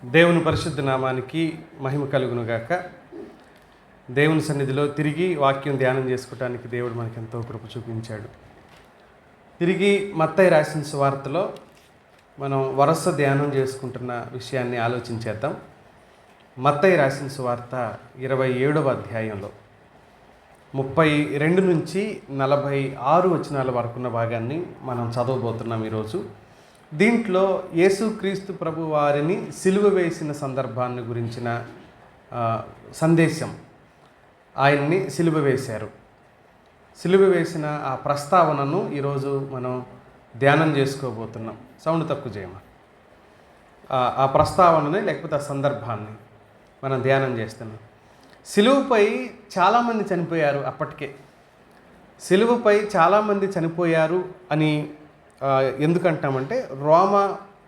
దేవుని పరిశుద్ధ నామానికి మహిమ కలుగునుగాక. దేవుని సన్నిధిలో తిరిగి వాక్యం ధ్యానం చేసుకోవటానికి దేవుడు మనకు ఎంతో కృప చూపించాడు. తిరిగి మత్తయి రాసిన సువార్తలో మనం వరుస ధ్యానం చేసుకుంటున్న విషయాన్ని ఆలోచించేద్దాం. మత్తయి రాసిన సువార్త 27వ అధ్యాయంలో 32 నుంచి 46 వచనాల వరకున్న భాగాన్ని మనం చదవబోతున్నాం ఈరోజు. దీంట్లో యేసుక్రీస్తు ప్రభు వారిని సిలువ వేసిన సందర్భాన్ని గురించిన సందేశం. ఆయన్ని సిలువ వేశారు. సిలువ వేసిన ఆ ప్రస్తావనను ఈరోజు మనం ధ్యానం చేసుకోబోతున్నాం. సౌండ్ తక్కువ చేయమా. ఆ ప్రస్తావనని లేకపోతే ఆ సందర్భాన్ని మనం ధ్యానం చేస్తున్నాం. సిలువపై చాలామంది చనిపోయారు. అప్పటికే సిలువపై చాలామంది చనిపోయారు అని ఎందుకంటామంటే రోమ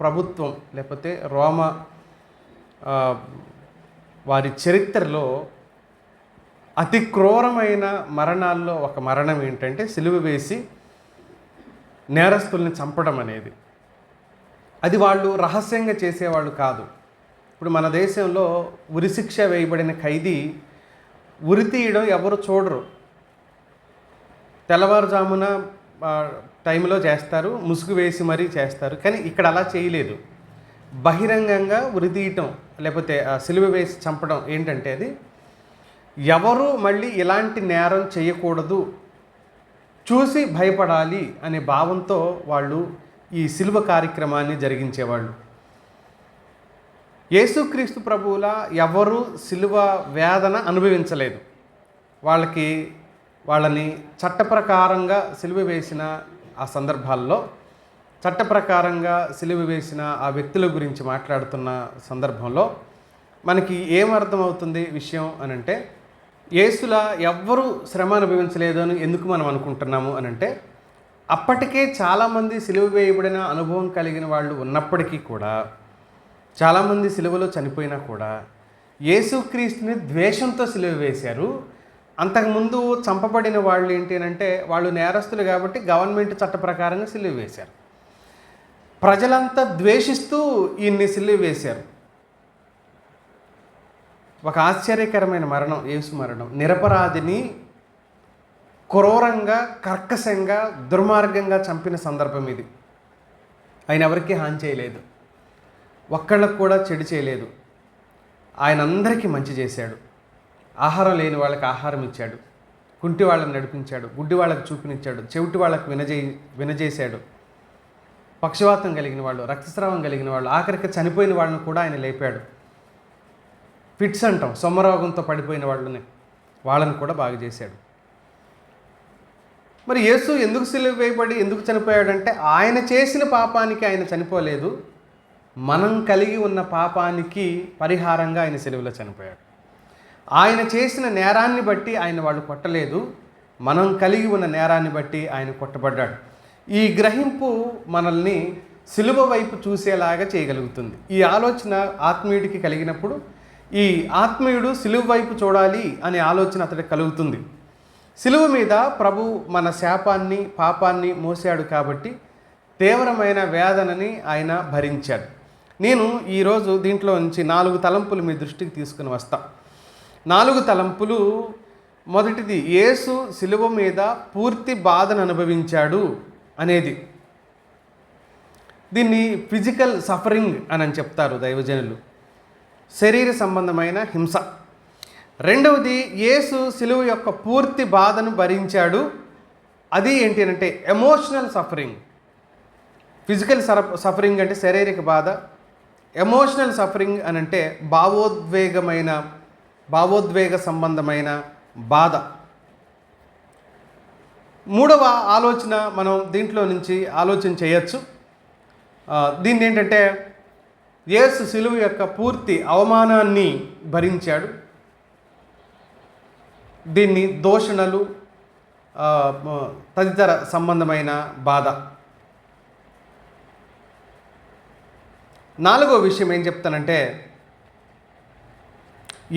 ప్రభుత్వం లేకపోతే రోమ వారి చరిత్రలో అతి క్రూరమైన మరణాల్లో ఒక మరణం ఏంటంటే సిలువ వేసి నేరస్తుల్ని చంపడం అనేది. అది వాళ్ళు రహస్యంగా చేసేవాళ్ళు కాదు. ఇప్పుడు మన దేశంలో ఉరిశిక్ష వేయబడిన ఖైదీ ఉరి తీయడం ఎవరు చూడరు. తెల్లవారుజామున టైంలో చేస్తారు, ముసుగు వేసి మరీ చేస్తారు. కానీ ఇక్కడ అలా చేయలేదు. బహిరంగంగా ఉరి తీయటం లేకపోతే సిలువ వేసి చంపడం ఏంటంటే అది ఎవరు మళ్ళీ ఇలాంటి నేరం చేయకూడదు, చూసి భయపడాలి అనే భావంతో వాళ్ళు ఈ సిలువ కార్యక్రమాన్ని జరిగించేవాళ్ళు. యేసుక్రీస్తు ప్రభువుల ఎవరు సిలువ వేదన అనుభవించలేదు. వాళ్ళని చట్టప్రకారంగా సిలువ వేసిన ఆ సందర్భాల్లో, చట్టప్రకారంగా సిలువ వేసిన ఆ వ్యక్తుల గురించి మాట్లాడుతున్న సందర్భంలో మనకి ఏమర్థమవుతుంది విషయం అని అంటే, యేసులా ఎవ్వరూ శ్రమ అనుభవించలేదు అని ఎందుకు మనం అనుకుంటున్నాము అని అంటే, అప్పటికే చాలామంది సిలువ వేయబడిన అనుభవం కలిగిన వాళ్ళు ఉన్నప్పటికీ కూడా, చాలామంది సిలువలో చనిపోయినా కూడా యేసుక్రీస్తుని ద్వేషంతో సిలువ వేశారు. అంతకుముందు చంపబడిన వాళ్ళు ఏంటి అంటే వాళ్ళు నేరస్తులు కాబట్టి గవర్నమెంట్ చట్ట ప్రకారంగా సిలువ వేశారు. ప్రజలంతా ద్వేషిస్తూ ఈయన్ని సిలువ వేశారు. ఒక ఆశ్చర్యకరమైన మరణం యేసు మరణం. నిరపరాధిని క్రూరంగా, కర్కశంగా, దుర్మార్గంగా చంపిన సందర్భం ఇది. ఆయన ఎవరికీ హాని చేయలేదు, ఒక్కళ్ళకు కూడా చెడు చేయలేదు. ఆయన అందరికీ మంచి చేశాడు. ఆహారం లేని వాళ్ళకి ఆహారం ఇచ్చాడు, కుంటి వాళ్ళని నడిపించాడు, గుడ్డి వాళ్ళకి చూపునిచ్చాడు, చెవిటి వాళ్ళకి వినజేశాడు. పక్షవాతం కలిగిన వాళ్ళు, రక్తస్రావం కలిగిన వాళ్ళు, ఆఖరికి చనిపోయిన వాళ్ళని కూడా ఆయన లేపాడు. ఫిట్స్ అంటాం, సొమ్మరోగంతో పడిపోయిన వాళ్ళని కూడా బాగు చేశాడు. మరి యేసు ఎందుకు సిలువ వేయబడి ఎందుకు చనిపోయాడంటే, ఆయన చేసిన పాపానికి ఆయన చనిపోలేదు, మనం కలిగి ఉన్న పాపానికి పరిహారంగా ఆయన సిలువలో చనిపోయాడు. ఆయన చేసిన నేరాన్ని బట్టి ఆయన వాళ్ళు కొట్టలేదు, మనం కలిగి ఉన్న నేరాన్ని బట్టి ఆయన కొట్టబడ్డాడు. ఈ గ్రహింపు మనల్ని సిలువ వైపు చూసేలాగా చేయగలుగుతుంది. ఈ ఆలోచన ఆత్మీయుడికి కలిగినప్పుడు ఈ ఆత్మీయుడు సిలువ వైపు చూడాలి అనే ఆలోచన అతడికి కలుగుతుంది. సిలువ మీద ప్రభు మన శాపాన్ని, పాపాన్ని మోసాడు కాబట్టి తీవ్రమైన వేదనని ఆయన భరించాడు. నేను ఈరోజు దీంట్లో నుంచి 4 తలంపులు మీ దృష్టికి తీసుకుని వస్తా. 4 తలంపులు. మొదటిది, యేసు సిలువ మీద పూర్తి బాధను అనుభవించాడు అనేది. దీన్ని ఫిజికల్ సఫరింగ్ అని చెప్తారు దైవజనులు, శరీర సంబంధమైన హింస. రెండవది, యేసు సిలువ యొక్క పూర్తి బాధను భరించాడు. అది ఏంటి అంటే ఎమోషనల్ సఫరింగ్. ఫిజికల్ సఫరింగ్ అంటే శారీరక బాధ, ఎమోషనల్ సఫరింగ్ అని అంటే భావోద్వేగ సంబంధమైన బాధ. మూడవ ఆలోచన మనం దీంట్లో నుంచి ఆలోచన చేయొచ్చు. దీన్ని ఏంటంటే యేసు సిలువ యొక్క పూర్తి అవమానాన్ని భరించాడు. దీన్ని దూషణలు, తదితర సంబంధమైన బాధ. నాలుగో విషయం ఏం చెప్తానంటే,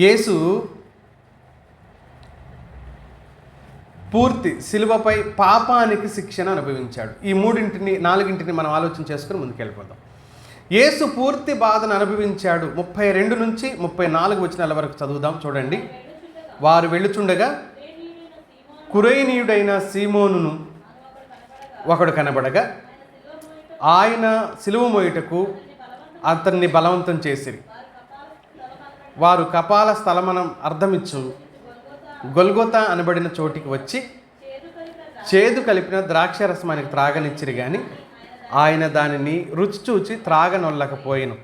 యేసు పూర్తి సిలువపై పాపానికి శిక్షను అనుభవించాడు. ఈ 4 మనం ఆలోచన చేసుకుని ముందుకెళ్ళిపోదాం. యేసు పూర్తి బాధను అనుభవించాడు. 32 నుంచి 34 వచనాల వరకు చదువుదాం, చూడండి. వారు వెళ్ళుచుండగా కురేనీయుడైన సీమోనును ఒకడు కనబడగా ఆయన సిలువ మోయుటకు అతన్ని బలవంతం చేసిరి. వారు కపాల స్థలమనం అర్థమిచ్చు గొల్గొతా అనబడిన చోటికి వచ్చి చేదు కలిపిన ద్రాక్షరసం ఆయనకు త్రాగనిచ్చిరి, కానీ ఆయన దానిని రుచి చూచి త్రాగనొల్లకపోయాను.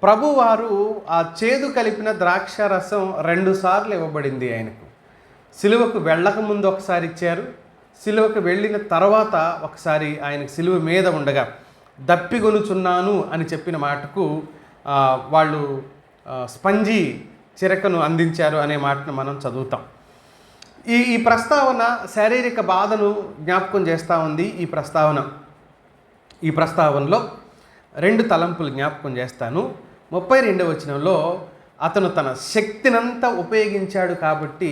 ప్రభువారు ఆ చేదు కలిపిన ద్రాక్షరసం 2 సార్లు ఇవ్వబడింది ఆయనకు. సిలువకు వెళ్ళక ముందు ఒకసారి ఇచ్చారు, సిలువకు వెళ్ళిన తర్వాత ఒకసారి ఆయనకు సిలువ మీద ఉండగా దప్పిగొనుచున్నాను అని చెప్పిన మాటకు వాళ్ళు స్పంజీ చిరకను అందించారు అనే మాటను మనం చదువుతాం. ఈ ప్రస్తావన శారీరక బాధను జ్ఞాపకం చేస్తూ ఉంది. ఈ ప్రస్తావనలో 2 తలంపులు జ్ఞాపకం చేస్తాను. 32వ వచనంలో అతను తన శక్తినంతా ఉపయోగించాడు కాబట్టి,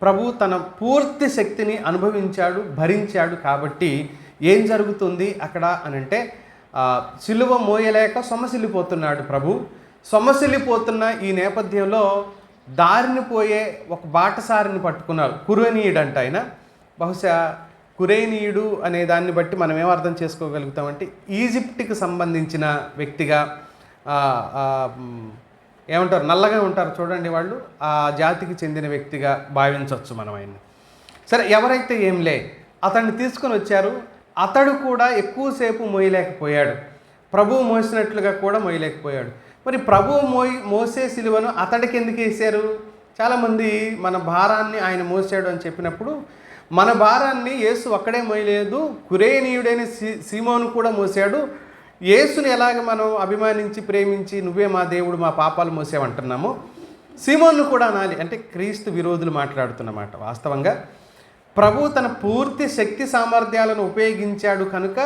ప్రభు తన పూర్తి శక్తిని అనుభవించాడు, భరించాడు కాబట్టి ఏం జరుగుతుంది అక్కడ అనంటే, సిలువ మోయలేక సొమ్మసిల్లిపోతున్నాడు ప్రభు. సొమ్మసిల్లిపోతున్న ఈ నేపథ్యంలో దారిని పోయే ఒక బాటసారిని పట్టుకున్నారు. కురేనీయుడు అంట ఆయన. బహుశా కురేనీయుడు అనే దాన్ని బట్టి మనం ఏం అర్థం చేసుకోగలుగుతామంటే, ఈజిప్ట్కి సంబంధించిన వ్యక్తిగా, ఏమంటారు, నల్లగా ఉంటారు చూడండి వాళ్ళు, ఆ జాతికి చెందిన వ్యక్తిగా భావించవచ్చు మనం ఆయన్ని. సరే, ఎవరైతే ఏంలే, అతన్ని తీసుకొని వచ్చారు. అతడు కూడా ఎక్కువసేపు మోయలేకపోయాడు, ప్రభువు మోసినట్లుగా కూడా మోయలేకపోయాడు. మరి ప్రభువు మోసే సిలువను అతడికి ఎందుకు వేశారు? చాలామంది మన భారాన్ని ఆయన మోసాడు అని చెప్పినప్పుడు, మన భారాన్ని యేసు ఒక్కడే మోయలేదు, కురేనీయుడైన సీమోను కూడా మోసాడు. యేసుని ఎలాగ మనం అభిమానించి ప్రేమించి నువ్వే మా దేవుడు, మా పాపాలు మోసేవంటున్నాము, సీమోను కూడా అనాలి. అంటే క్రీస్తు విరోధులు మాట్లాడుతున్నమాట. వాస్తవంగా ప్రభు తన పూర్తి శక్తి సామర్థ్యాలను ఉపయోగించాడు కనుక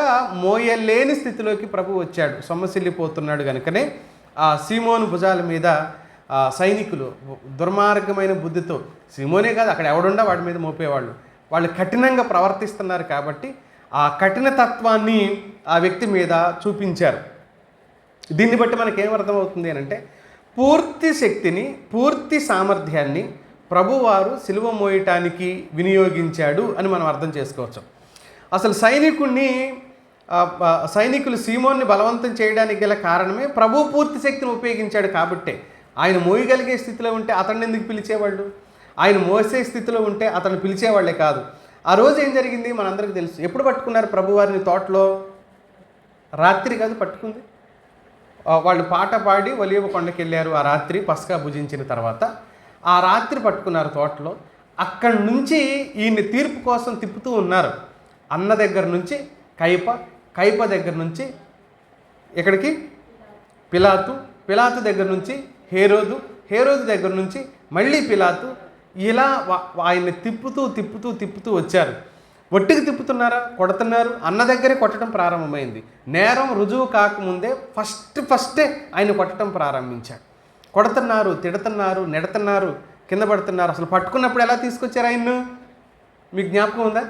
మోయలేని స్థితిలోకి ప్రభు వచ్చాడు. సొమ్మసిల్లిపోతున్నాడు కనుకనే ఆ సీమోను భుజాల మీద సైనికులు దుర్మార్గమైన బుద్ధితో, సీమోనే కాదు అక్కడ ఎవడుండా వాడి మీద మోపేవాళ్ళు, వాళ్ళు కఠినంగా ప్రవర్తిస్తున్నారు కాబట్టి ఆ కఠిన తత్వాన్ని ఆ వ్యక్తి మీద చూపించారు. దీన్ని బట్టి మనకేమర్థమవుతుంది అని అంటే, పూర్తి శక్తిని, పూర్తి సామర్థ్యాన్ని ప్రభువారు సిలువ మోయటానికి వినియోగించాడు అని మనం అర్థం చేసుకోవచ్చు. అసలు సైనికులు సీమోన్ని బలవంతం చేయడానికి గల కారణమే ప్రభు పూర్తి శక్తిని ఉపయోగించాడు కాబట్టే. ఆయన మోయగలిగే స్థితిలో ఉంటే అతన్ని ఎందుకు పిలిచేవాళ్ళు? ఆయన మోసే స్థితిలో ఉంటే అతను పిలిచేవాళ్లే కాదు. ఆ రోజు ఏం జరిగింది మనందరికీ తెలుసు. ఎప్పుడు పట్టుకున్నారు ప్రభువారిని? తోటలో. రాత్రి కాదు పట్టుకుంది. వాళ్ళు పాట పాడి ఒలీవ కొండకి వెళ్ళారు ఆ రాత్రి, పస్కా భుజించిన తర్వాత. ఆ రాత్రి పట్టుకున్నారు తోటలో. అక్కడి నుంచి ఈయన్ని తీర్పు కోసం తిప్పుతూ ఉన్నారు. అన్న దగ్గర నుంచి కైప దగ్గర నుంచి ఎక్కడికి? పిలాతు దగ్గర నుంచి హేరోదు దగ్గర నుంచి మళ్ళీ పిలాతు. ఇలా ఆయన్ని తిప్పుతూ వచ్చారు. ఒట్టికి తిప్పుతున్నారా? కొడుతున్నారు. అన్న దగ్గరే కొట్టడం ప్రారంభమైంది. నేరం రుజువు కాకముందే ఫస్టే ఆయన కొట్టడం ప్రారంభించారు. కొడుతున్నారు, తిడుతున్నారు, నెడుతున్నారు, కింద పడుతున్నారు. అసలు పట్టుకున్నప్పుడు ఎలా తీసుకొచ్చారు ఆయన్ను? మీకు జ్ఞాపకం ఉందా?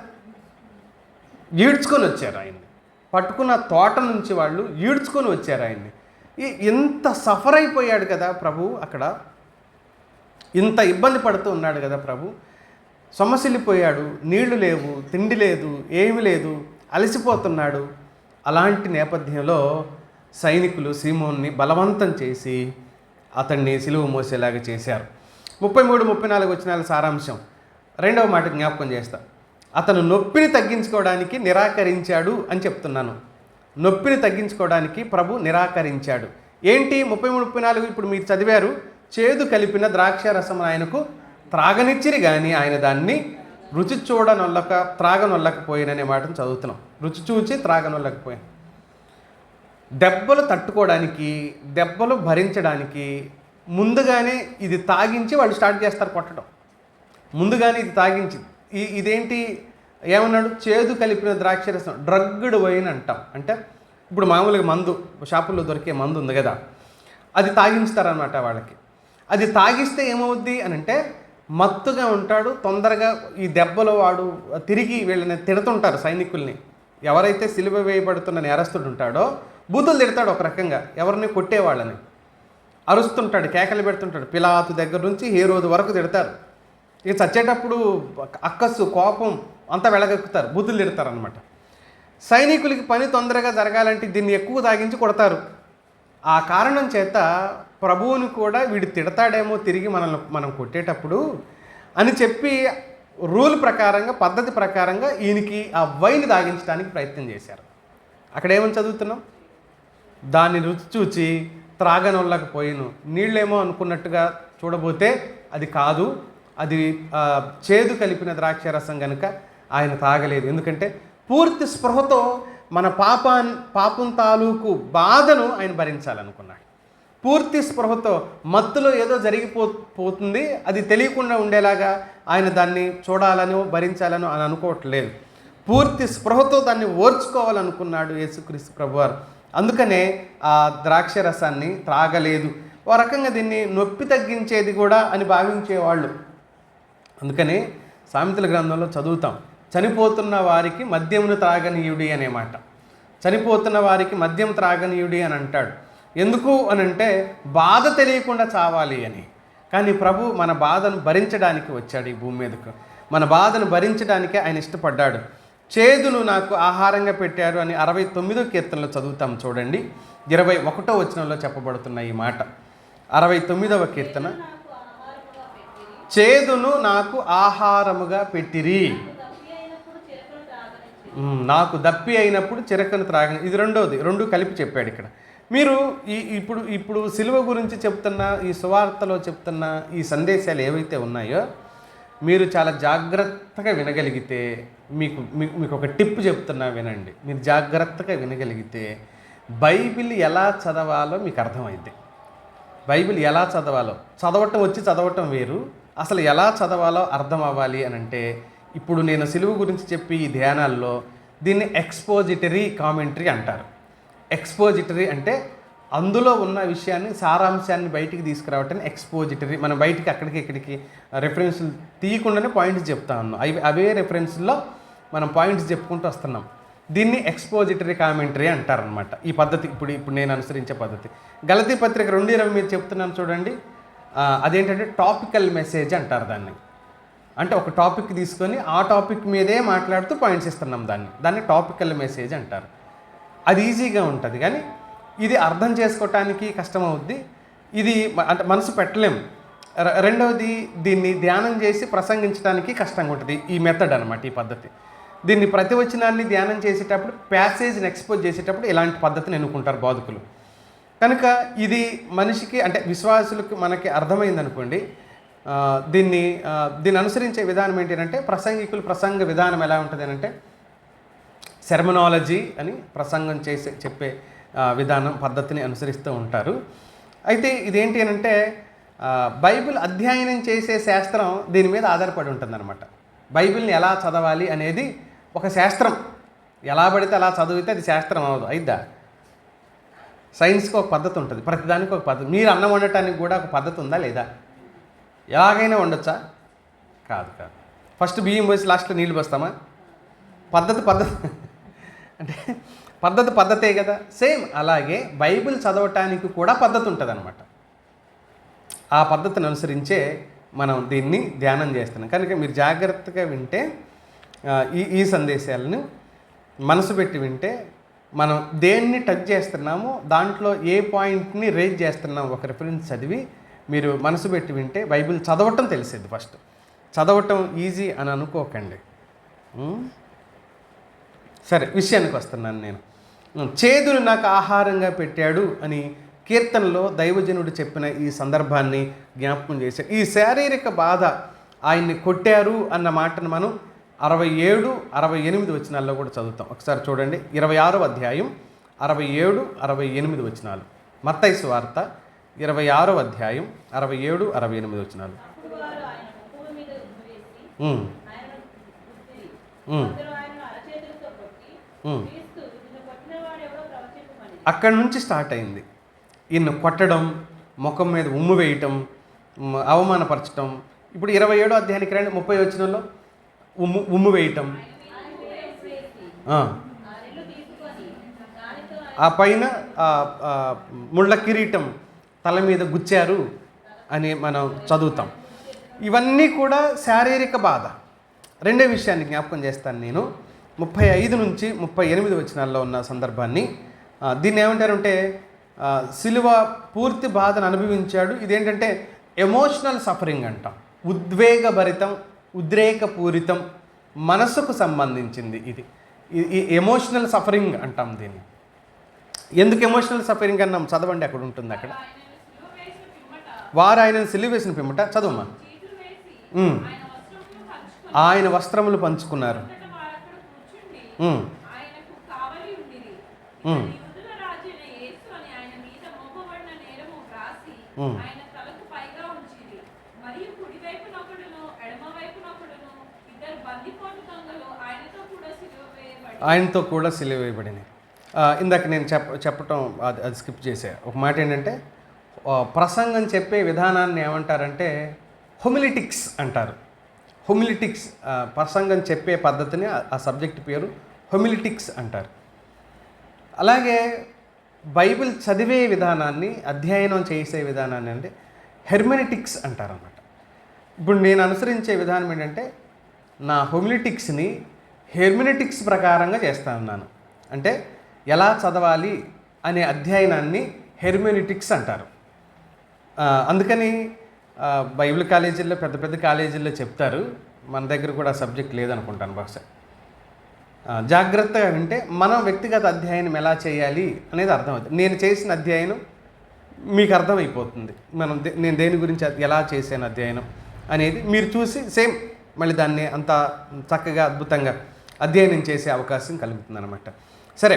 ఈడ్చుకొని వచ్చారు ఆయన్ని. పట్టుకున్న తోట నుంచి వాళ్ళు ఈడ్చుకొని వచ్చారు ఆయన్ని. ఎంత సఫర్ అయిపోయాడు కదా ప్రభు అక్కడ, ఇంత ఇబ్బంది పడుతూ ఉన్నాడు కదా ప్రభు. సొమ్మసిల్లిపోయాడు, నీళ్లు లేవు, తిండి లేదు, ఏమీ లేదు, అలసిపోతున్నాడు. అలాంటి నేపథ్యంలో సైనికులు సీమోన్ని బలవంతం చేసి అతన్ని సిలువ మోసేలాగా చేశారు. 33-34 వచనాల సారాంశం. 2వ మాట జ్ఞాపకం చేస్తా. అతను నొప్పిని తగ్గించుకోవడానికి నిరాకరించాడు అని చెప్తున్నాను. నొప్పిని తగ్గించుకోవడానికి ప్రభు నిరాకరించాడు. ఏంటి 33-34 ఇప్పుడు మీరు చదివారు. చేదు కలిపిన ద్రాక్షారసం ఆయనకు త్రాగనిచ్చిరి, కానీ ఆయన దాన్ని రుచి త్రాగనొల్లకపోయిననే మాటను చదువుతున్నాం. రుచి చూచి త్రాగనొల్లకపోయాను. దెబ్బలు తట్టుకోవడానికి, దెబ్బలు భరించడానికి ముందుగానే ఇది తాగించి వాళ్ళు స్టార్ట్ చేస్తారు కొట్టడం. ముందుగానే ఇది తాగించి, ఇదేంటి ఏమన్నాడు? చేదు కలిపిన ద్రాక్షరసం, డ్రగ్డ్ వైన్ అంటాం. అంటే ఇప్పుడు మామూలుగా మందు, షాపుల్లో దొరికే మందు ఉంది కదా, అది తాగించుతారనమాట వాళ్ళకి. అది తాగిస్తే ఏమవుద్ది అని అంటే, మత్తుగా ఉంటాడు, తొందరగా ఈ దెబ్బలో వాడు తిరిగి వీళ్ళని తిడుతుంటారు సైనికుల్ని. ఎవరైతే సిలువ వేయబడుతున్న నేరస్తుడు ఉంటాడో బూతులు తిడతాడు ఒక రకంగా, ఎవరిని కొట్టేవాళ్ళని అరుస్తుంటాడు, కేకలు పెడుతుంటాడు. పిలాతు దగ్గర నుంచి హేరోదు వరకు తిడతారు. ఇక చచ్చేటప్పుడు అక్కస్సు కోపం అంతా వెళ్ళగక్కుతారు, బూతులు తిడతారు అనమాట. సైనికులకి పని తొందరగా జరగాలంటే దీన్ని ఎక్కువ తాగించి కొడతారు. ఆ కారణం చేత ప్రభువుని కూడా వీడు తిడతాడేమో తిరిగి మనం కొట్టేటప్పుడు అని చెప్పి రూల్ ప్రకారంగా, పద్ధతి ప్రకారంగా ఈయనకి ఆ వైన్ తాగించడానికి ప్రయత్నం చేశారు. అక్కడ ఏమని చదువుతున్నాం, దాన్ని రుచి చూచి త్రాగనొల్లకపోయిను. నీళ్ళేమో అనుకున్నట్టుగా చూడబోతే అది కాదు, అది చేదు కలిపిన ద్రాక్షరసం కనుక ఆయన తాగలేదు. ఎందుకంటే పూర్తి స్పృహతో మన పాపం తాలూకు బాధను ఆయన భరించాలనుకున్నాడు. పూర్తి స్పృహతో మత్తులో ఏదో జరిగిపోతుంది, అది తెలియకుండా ఉండేలాగా ఆయన దాన్ని చూడాలనో భరించాలనో అని అనుకోవట్లేదు. పూర్తి స్పృహతో దాన్ని ఓర్చుకోవాలనుకున్నాడు యేసుక్రీస్తు ప్రభువారు. అందుకనే ఆ ద్రాక్ష రసాన్ని త్రాగలేదు. ఓ రకంగా దీన్ని నొప్పి తగ్గించేది కూడా అని భావించేవాళ్ళు. అందుకనే సామెతల గ్రంథంలో చదువుతాం, చనిపోతున్న వారికి మద్యమును త్రాగనీయుడి అనే మాట. చనిపోతున్న వారికి మద్యం త్రాగనీయుడి అని అంటాడు. ఎందుకు అని అంటే బాధ తెలియకుండా చావాలి అని. కానీ ప్రభు మన బాధను భరించడానికి వచ్చాడు ఈ భూమి మీదకు. మన బాధను భరించడానికే ఆయన ఇష్టపడ్డాడు. చేదును నాకు ఆహారంగా పెట్టారు అని 69వ కీర్తనలో చదువుతాం చూడండి. 21వ వచనంలో చెప్పబడుతున్న ఈ మాట. 69వ కీర్తన, చేదును నాకు ఆహారముగా పెట్టిరి, నాకు దప్పి అయినప్పుడు చిరకను త్రాగని. ఇది రెండోది, రెండు కలిపి చెప్పాడు ఇక్కడ. మీరు ఇప్పుడు సిలువ గురించి చెప్తున్న ఈ సువార్తలో చెప్తున్న ఈ సందేశాలు ఏవైతే ఉన్నాయో మీరు చాలా జాగ్రత్తగా వినగలిగితే, మీకు ఒక టిప్ చెప్తున్నా వినండి. మీరు జాగ్రత్తగా వినగలిగితే బైబిల్ ఎలా చదవాలో మీకు అర్థమైంది. బైబిల్ ఎలా చదవాలో, చదవటం వేరు, అసలు ఎలా చదవాలో అర్థం అవ్వాలి అని అంటే ఇప్పుడు నేను సిలువ గురించి చెప్పి ఈ ధ్యానాల్లో దీన్ని ఎక్స్పోజిటరీ కామెంటరీ అంటారు. ఎక్స్పోజిటరీ అంటే అందులో ఉన్న విషయాన్ని, సారాంశాన్ని బయటికి తీసుకురావటాన్ని ఎక్స్పోజిటరీ. మనం బయటికి అక్కడికి ఇక్కడికి రెఫరెన్స్లు తీయకుండానే పాయింట్స్ చెప్తా ఉన్నాం. అవే రెఫరెన్స్లో మనం పాయింట్స్ చెప్పుకుంటూ వస్తున్నాం. దీన్ని ఎక్స్పోజిటరీ కామెంటరీ అంటారనమాట. ఈ పద్ధతి ఇప్పుడు నేను అనుసరించే పద్ధతి. గలతీ పత్రిక 2:20 మీరు చెప్తున్నాను చూడండి. అదేంటంటే టాపికల్ మెసేజ్ అంటారు దాన్ని. అంటే ఒక టాపిక్ తీసుకొని ఆ టాపిక్ మీదే మాట్లాడుతూ పాయింట్స్ ఇస్తున్నాం, దాన్ని టాపికల్ మెసేజ్ అంటారు. అది ఈజీగా ఉంటుంది, కానీ ఇది అర్థం చేసుకోవటానికి కష్టమవుద్ది. ఇది అంటే మనసు పెట్టలేము. రెండవది, దీన్ని ధ్యానం చేసి ప్రసంగించడానికి కష్టంగా ఉంటుంది. ఈ మెథడ్ అనమాట, ఈ పద్ధతి. దీన్ని ప్రతి వచనాన్ని ధ్యానం చేసేటప్పుడు, ప్యాసేజ్ని ఎక్స్పోజ్ చేసేటప్పుడు ఇలాంటి పద్ధతిని ఎన్నుకుంటారు బోధకులు. కనుక ఇది మనిషికి, అంటే విశ్వాసులకు మనకి అర్థమైందనుకోండి, దీన్ని అనుసరించే విధానం ఏంటంటే, ప్రసంగికులు ప్రసంగ విధానం ఎలా ఉంటుంది అంటే సెర్మనాలజీ అని ప్రసంగం చెప్పే విధానం, పద్ధతిని అనుసరిస్తూ ఉంటారు. అయితే ఇదేంటి అని అంటే బైబిల్ అధ్యయనం చేసే శాస్త్రం దీని మీద ఆధారపడి ఉంటుందన్నమాట. బైబిల్ని ఎలా చదవాలి అనేది ఒక శాస్త్రం. ఎలా పడితే అలా చదివితే అది శాస్త్రం అవ్వదు, అయిద్దా? సైన్స్కి ఒక పద్ధతి ఉంటుంది, ప్రతిదానికి ఒక పద్ధతి. మీరు అన్నం వండటానికి కూడా ఒక పద్ధతి ఉందా లేదా? ఎలాగైనా వండొచ్చా? కాదు. ఫస్ట్ బియ్యం పోసి లాస్ట్లో నీళ్ళు పోస్తామా? పద్ధతి అంటే పద్ధతే కదా. సేమ్ అలాగే బైబిల్ చదవటానికి కూడా పద్ధతి ఉంటుంది అనమాట. ఆ పద్ధతిని అనుసరించే మనం దీన్ని ధ్యానం చేస్తున్నాం. కనుక మీరు జాగ్రత్తగా వింటే, ఈ సందేశాలను మనసు పెట్టి వింటే, మనం దేన్ని టచ్ చేస్తున్నామో దాంట్లో ఏ పాయింట్ని రేజ్ చేస్తున్నామో ఒక రిఫరెన్స్ చదివి మీరు మనసు పెట్టి వింటే బైబిల్ చదవటం తెలిసేది. ఫస్ట్ చదవటం ఈజీ అని అనుకోకండి. సరే, విషయానికి వస్తున్నాను నేను. చేదును నాకు ఆహారంగా పెట్టాడు అని కీర్తనలో దైవజనుడు చెప్పిన ఈ సందర్భాన్ని జ్ఞాపకం చేశారు. ఈ శారీరక బాధ ఆయన్ని కొట్టారు అన్న మాటను మనం 67, 68 వచనాల్లో కూడా చదువుతాం. ఒకసారి చూడండి, 26వ అధ్యాయం 67, 68 వచనాలు. మత్తయి సువార్త 26వ అధ్యాయం 67, 68 వచనాలు. అక్కడి నుంచి స్టార్ట్ అయింది. ఈయన కొట్టడం, ముఖం మీద ఉమ్ము వేయటం, అవమానపరచటం. ఇప్పుడు 27వ అధ్యాయానికి రండి, 30 వచనంలో ఉమ్ము వేయటం. ఆ పైన ఆ, ముళ్ళ కిరీటం తల మీద గుచ్చారు అని మనం చదువుతాం. ఇవన్నీ కూడా శారీరక బాధ. రెండో విషయాన్ని జ్ఞాపకం చేస్తాను నేను. 35 నుంచి 38 వచనాల్లో ఉన్న సందర్భాన్ని. దీన్ని ఏమంటారంటే సిలువ పూర్తి బాధను అనుభవించాడు. ఇదేంటంటే ఎమోషనల్ సఫరింగ్ అంటాం. ఉద్వేగభరితం, ఉద్రేకపూరితం, మనసుకు సంబంధించింది ఇది. ఈ ఎమోషనల్ సఫరింగ్ అంటాం దీన్ని. ఎందుకు ఎమోషనల్ సఫరింగ్ అన్నాం? చదవండి, అక్కడ ఉంటుంది. అక్కడ వారు ఆయనను సిలువ వేసిన పిమ్మట చదవమా. ఆయన వస్త్రములు పంచుకున్నారు. ఆయనతో కూడా సిలువ వేయబడింది. ఇందాక నేను చెప్పటం అది స్కిప్ చేసా. ఒక మాట ఏంటంటే ప్రసంగం చెప్పే విధానాన్ని ఏమంటారంటే హొమిలిటిక్స్ అంటారు. హొమిలిటిక్స్, ప్రసంగం చెప్పే పద్ధతిని, ఆ సబ్జెక్ట్ పేరు హొమిలిటిక్స్ అంటారు. అలాగే బైబిల్ చదివే విధానాన్ని, అధ్యయనం చేసే విధానాన్ని అంటే హెర్మెనెటిక్స్ అంటారు అన్నమాట. ఇప్పుడు నేను అనుసరించే విధానం ఏంటంటే నా హొమిలిటిక్స్ని హెర్మెనెటిక్స్ ప్రకారంగా చేస్తా ఉన్నాను. అంటే ఎలా చదవాలి అనే అధ్యయనాన్ని హెర్మెనెటిక్స్ అంటారు. అందుకని బైబిల్ కాలేజీల్లో, పెద్ద పెద్ద కాలేజీల్లో చెప్తారు. మన దగ్గర కూడా సబ్జెక్ట్ లేదనుకుంటాను బహుశా. జాగ్రత్తగా వింటే మనం వ్యక్తిగత అధ్యయనం ఎలా చేయాలి అనేది అర్థమవుతుంది. నేను చేసిన అధ్యయనం మీకు అర్థమైపోతుంది. నేను దేని గురించి ఎలా చేశాను అధ్యయనం అనేది మీరు చూసి సేమ్ మళ్ళీ దాన్ని అంత చక్కగా అద్భుతంగా అధ్యయనం చేసే అవకాశం కలుగుతుంది అన్నమాట. సరే,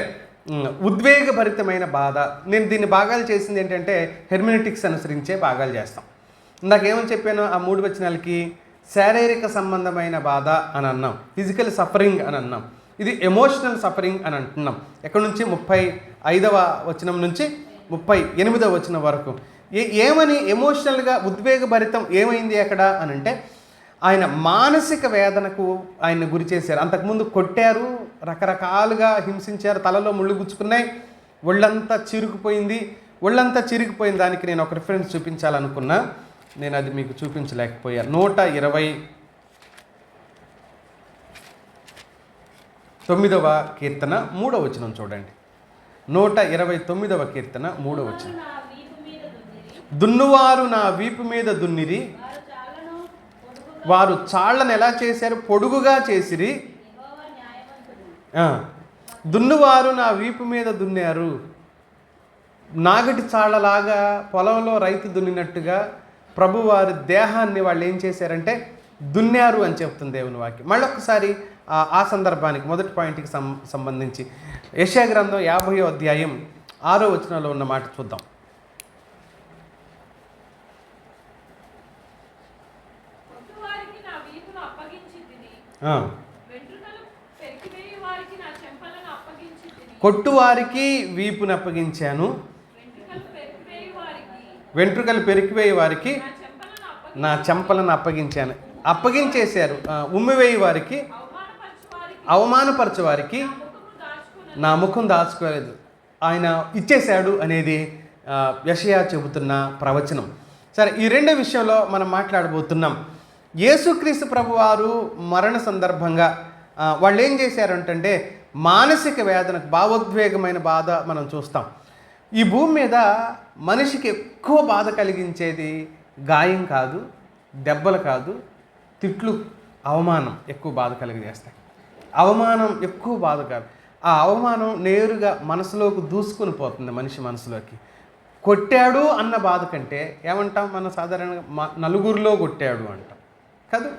ఉద్వేగభరితమైన బాధ. నేను దీన్ని భాగాలు చేసింది ఏంటంటే హెర్మెనెటిక్స్ అనుసరించే భాగాలు చేస్తాం. ఇందాక ఏమని చెప్పాను? ఆ 3 వచనాలకి శారీరక సంబంధమైన బాధ అని అన్నాం, ఫిజికల్ సఫరింగ్ అని అన్నాం. ఇది ఎమోషనల్ సఫరింగ్ అని అంటున్నాం. ఎక్కడి నుంచి? 35వ వచనం నుంచి 38వ వచనం వరకు. ఏమని ఎమోషనల్గా ఉద్వేగభరితం ఏమైంది అక్కడ అని అంటే ఆయన మానసిక వేదనకు ఆయన గురి చేశారు. అంతకుముందు కొట్టారు, రకరకాలుగా హింసించారు, తలలో ముళ్ళు గుచ్చుకున్నాయి, ఒళ్ళంతా చిరిగిపోయింది. ఒళ్ళంతా చిరిగిపోయిన దానికి నేను ఒక రిఫరెన్స్ చూపించాలనుకున్నా, నేను అది మీకు చూపించలేకపోయా. 129వ కీర్తన 3వ వచనం చూడండి. 129వ కీర్తన 3వ వచనం. దున్నువారు నా వీపు మీద దున్నిరి, వారు చాళ్లను ఎలా చేశారు? పొడుగుగా చేసిరి. దున్నువారు నా వీపు మీద దున్నారు. నాగటి చాళ్లలాగా పొలంలో రైతు దున్నినట్టుగా ప్రభువారి దేహాన్ని వాళ్ళు ఏం చేశారంటే దున్నారు అని చెప్తుంది దేవుని వాక్యం. మళ్ళొకసారి ఆ సందర్భానికి, మొదటి పాయింట్కి సంబంధించి యెషయా గ్రంథం 50వ అధ్యాయం 6వ వచనంలో ఉన్న మాట చూద్దాం. కొట్టువారికి వీపును అప్పగించాను, వెంట్రుకలు పెరికివేయి వారికి నా చెంపలను అప్పగించాను. అప్పగించేశారు. ఉమ్మివేయి వారికి, అవమానపరచు వారికి నా ముఖం దాచుకోలేదు. ఆయన ఇచ్చేశాడు అనేది యెషయా చెబుతున్న ప్రవచనం. సరే, ఈ రెండో విషయంలో మనం మాట్లాడబోతున్నాం. యేసుక్రీస్తు ప్రభువారు మరణ సందర్భంగా వాళ్ళు ఏం చేశారంటే మానసిక వేదనకు, భావోద్వేగమైన బాధ మనం చూస్తాం. ఈ భూమి మీద మనిషికి ఎక్కువ బాధ కలిగించేది గాయం కాదు, దెబ్బలు కాదు, తిట్లు, అవమానం ఎక్కువ బాధ కలిగజేస్తాయి. అవమానం ఎక్కువ బాధ కాదు, ఆ అవమానం నేరుగా మనసులోకి దూసుకుని పోతుంది. మనిషి మనసులోకి కొట్టాడు అన్న బాధ కంటే ఏమంటాం మనం సాధారణంగా? నలుగురిలో కొట్టాడు అంటాం కాదు.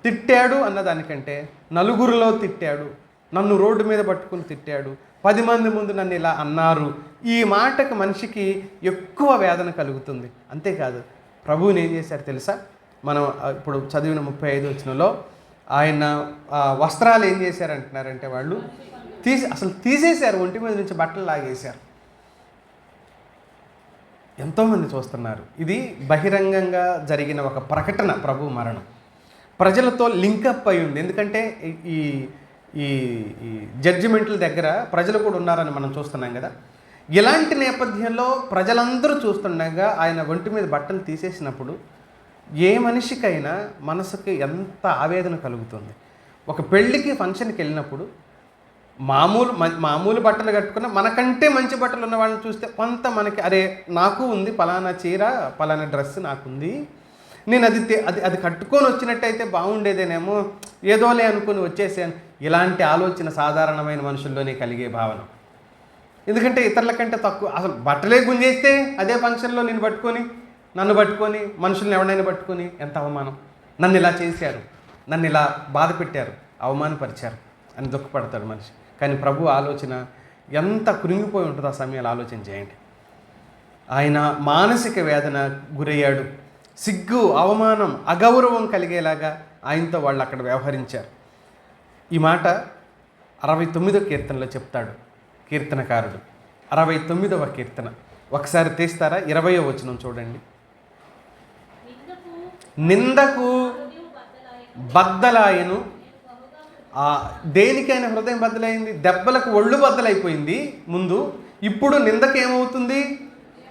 తిట్టాడు అన్నదానికంటే నలుగురిలో తిట్టాడు, నన్ను రోడ్డు మీద పట్టుకుని తిట్టాడు, 10 మంది ముందు నన్ను ఇలా అన్నారు. ఈ మాటకు మనిషికి ఎక్కువ వేదన కలుగుతుంది. అంతేకాదు, ప్రభువుని ఏం చేశారు తెలుసా? మనం ఇప్పుడు చదివిన 35 వచనంలో ఆయన వస్త్రాలు ఏం చేశారంటున్నారంటే వాళ్ళు అసలు తీసేశారు, ఒంటి మీద నుంచి బట్టలు లాగేశారు. ఎంతోమంది చూస్తున్నారు. ఇది బహిరంగంగా జరిగిన ఒక ప్రకటన. ప్రభు మరణం ప్రజలతో లింకప్ అయి ఉంది. ఎందుకంటే ఈ ఈ జడ్జిమెంట్ల దగ్గర ప్రజలు కూడా ఉన్నారని మనం చూస్తున్నాం కదా. ఇలాంటి నేపథ్యంలో ప్రజలందరూ చూస్తుండగా ఆయన ఒంటి మీద బట్టలు తీసేసినప్పుడు ఏ మనిషికైనా మనసుకి ఎంత ఆవేదన కలుగుతుంది. ఒక పెళ్ళికి ఫంక్షన్కి వెళ్ళినప్పుడు మామూలు బట్టలు కట్టుకున్న మనకంటే మంచి బట్టలు ఉన్న వాళ్ళని చూస్తే కొంత మనకి అరే నాకు ఉంది పలానా చీర పలానా డ్రెస్ నాకుంది, నేను అది కట్టుకొని వచ్చినట్టయితే బాగుండేదేనేమో, ఏదోలే అనుకుని వచ్చేసాను. ఇలాంటి ఆలోచన సాధారణమైన మనుషుల్లోనే కలిగే భావన. ఎందుకంటే ఇతరుల కంటే తక్కువ, అసలు బట్టలే గుంజేస్తే అదే ఫంక్షన్లో నన్ను పట్టుకొని మనుషుల్ని ఎవరైనా పట్టుకొని ఎంత అవమానం, నన్ను ఇలా చేశారు, నన్ను ఇలా బాధ పెట్టారు, అవమానపరిచారు అని దుఃఖపడతాడు మనిషి. కానీ ప్రభు ఆలోచన ఎంత కృంగిపోయి ఉంటుందో ఆ సమయాలు ఆలోచన చేయండి. ఆయన మానసిక వేదన గురయ్యాడు. సిగ్గు, అవమానం, అగౌరవం కలిగేలాగా ఆయనతో వాళ్ళు అక్కడ వ్యవహరించారు. ఈ మాట 69వ కీర్తనలో చెప్తాడు కీర్తనకారుడు. 69వ కీర్తన ఒకసారి తీస్తారా? 20వ వచనం చూడండి. నిందకు బద్దలాయను. దేనికైనా హృదయం బద్దలైంది? దెబ్బలకు ఒళ్ళు బద్దలైపోయింది ముందు, ఇప్పుడు నిందకు ఏమవుతుంది?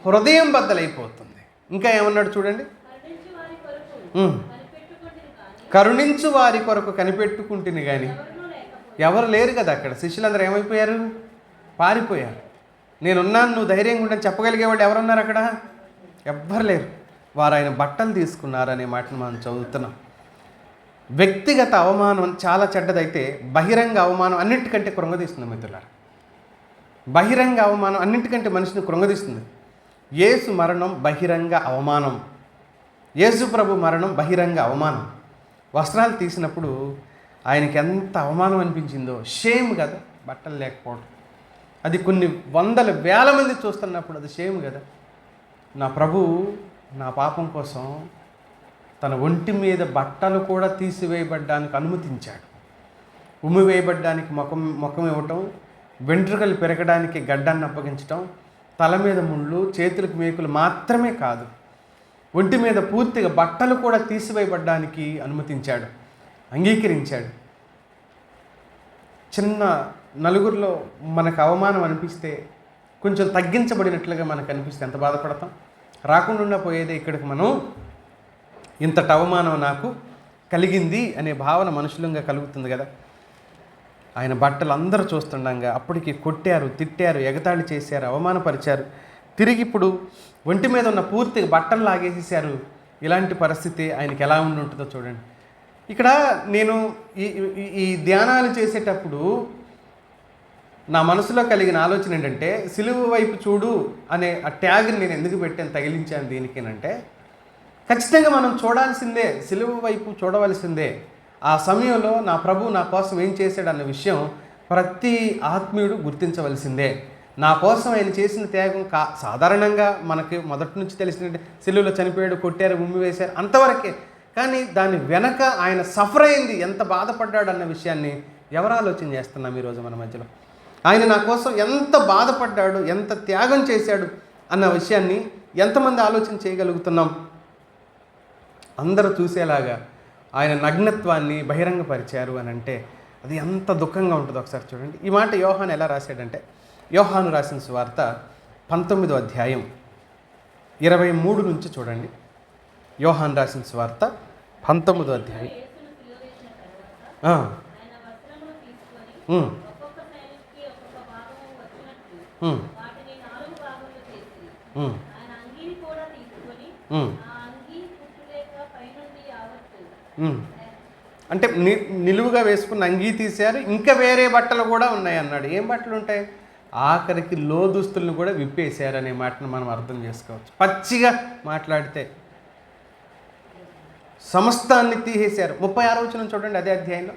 హృదయం బద్దలైపోతుంది. ఇంకా ఏమన్నాడు చూడండి. కరుణించు వారి కొరకు కనిపెట్టుకుంటుంది కానీ ఎవరు లేరు కదా అక్కడ. శిష్యులందరూ ఏమైపోయారు? పారిపోయారు. నేనున్నాను, నువ్వు ధైర్యంగా ఉండని చెప్పగలిగేవాళ్ళు ఎవరున్నారు అక్కడ? ఎవ్వరు లేరు. వారు ఆయన బట్టలు తీసుకున్నారనే మాటను మనం చదువుతున్నాం. వ్యక్తిగత అవమానం చాలా చెడ్డదైతే బహిరంగ అవమానం అన్నింటికంటే కృంగదీస్తుంది మిత్రులారా. బహిరంగ అవమానం అన్నింటికంటే మనిషిని కృంగదీస్తుంది. యేసు మరణం బహిరంగ అవమానం. యేసు ప్రభు మరణం బహిరంగ అవమానం. వస్త్రాలు తీసినప్పుడు ఆయనకి ఎంత అవమానం అనిపించిందో. షేమ్ కదా బట్టలు లేకపోవడం. అది కొన్ని వందల వేల మంది చూస్తున్నప్పుడు అది షేమ్ కదా. నా ప్రభు నా పాపం కోసం తన ఒంటి మీద బట్టలు కూడా తీసివేయబడ్డానికి అనుమతించాడు. ఉమ్మి వేయబడ్డానికి ముఖం ఇవ్వటం, వెంట్రుకలు పెరగడానికి గడ్డాన్ని అప్పగించటం, తల మీద ముళ్ళు, చేతులకు మేకులు మాత్రమే కాదు, ఒంటి మీద పూర్తిగా బట్టలు కూడా తీసివేయబడ్డానికి అనుమతించాడు, అంగీకరించాడు. చిన్న నలుగురిలో మనకు అవమానం అనిపిస్తే, కొంచెం తగ్గించబడినట్లుగా మనకు అనిపిస్తే ఎంత బాధపడతాం. రాకుండా పోయేదే ఇక్కడికి మనం ఇంతటి అవమానం నాకు కలిగింది అనే భావన మనుషులంగా కలుగుతుంది కదా. ఆయన బట్టలు అందరూ చూస్తుండగా అప్పటికి కొట్టారు, తిట్టారు, ఎగతాళి చేశారు, అవమానపరిచారు. తిరిగి ఇప్పుడు ఒంటి మీద ఉన్న పూర్తిగా బట్టలు లాగేసేసారు. ఇలాంటి పరిస్థితి ఆయనకి ఎలా ఉండి ఉంటుందో చూడండి. ఇక్కడ నేను ఈ ధ్యానాలు చేసేటప్పుడు నా మనసులో కలిగిన ఆలోచన ఏంటంటే, సిలువ వైపు చూడు అనే ఆ ట్యాగ్ని నేను ఎందుకు పెట్టాను, తగిలించాను దీనికేనంటే, ఖచ్చితంగా మనం చూడాల్సిందే, సిలువ వైపు చూడవలసిందే. ఆ సమయంలో నా ప్రభు నా కోసం ఏం చేశాడు అన్న విషయం ప్రతి ఆత్మీయుడు గుర్తించవలసిందే. నా కోసం ఆయన చేసిన త్యాగం సాధారణంగా మనకి మొదటి నుంచి తెలిసినట్టు సిలువలో చనిపోయాడు, కొట్టారు, ఉమ్మి వేశారు, అంతవరకే. కానీ దాని వెనక ఆయన సఫర్ అయింది, ఎంత బాధపడ్డాడు అన్న విషయాన్ని ఎవరు ఆలోచన చేస్తున్నాం ఈరోజు మన మధ్యలో? ఆయన నా కోసం ఎంత బాధపడ్డాడు, ఎంత త్యాగం చేశాడు అన్న విషయాన్ని ఎంతమంది ఆలోచన చేయగలుగుతున్నాం? అందరూ చూసేలాగా ఆయన నగ్నత్వాన్ని బహిరంగపరిచారు అని అంటే అది ఎంత దుఃఖంగా ఉంటుందో ఒకసారి చూడండి. ఈ మాట యోహాను ఎలా రాశాడంటే, యోహాను రాసిన సువార్త 19వ అధ్యాయం 23 నుంచి చూడండి. యోహాను రాసిన సువార్త 19వ అధ్యాయం. అంటే నిలువుగా వేసుకున్న అంగీ తీశారు, ఇంకా వేరే బట్టలు కూడా ఉన్నాయి అన్నాడు. ఏం బట్టలు ఉంటాయి? ఆఖరికి లోదుస్తులను కూడా విప్పేశారు అనే మాటను మనం అర్థం చేసుకోవచ్చు. పచ్చిగా మాట్లాడితే సమస్తాన్ని తీసేశారు. 36వ వచనం చూడండి అదే అధ్యాయంలో.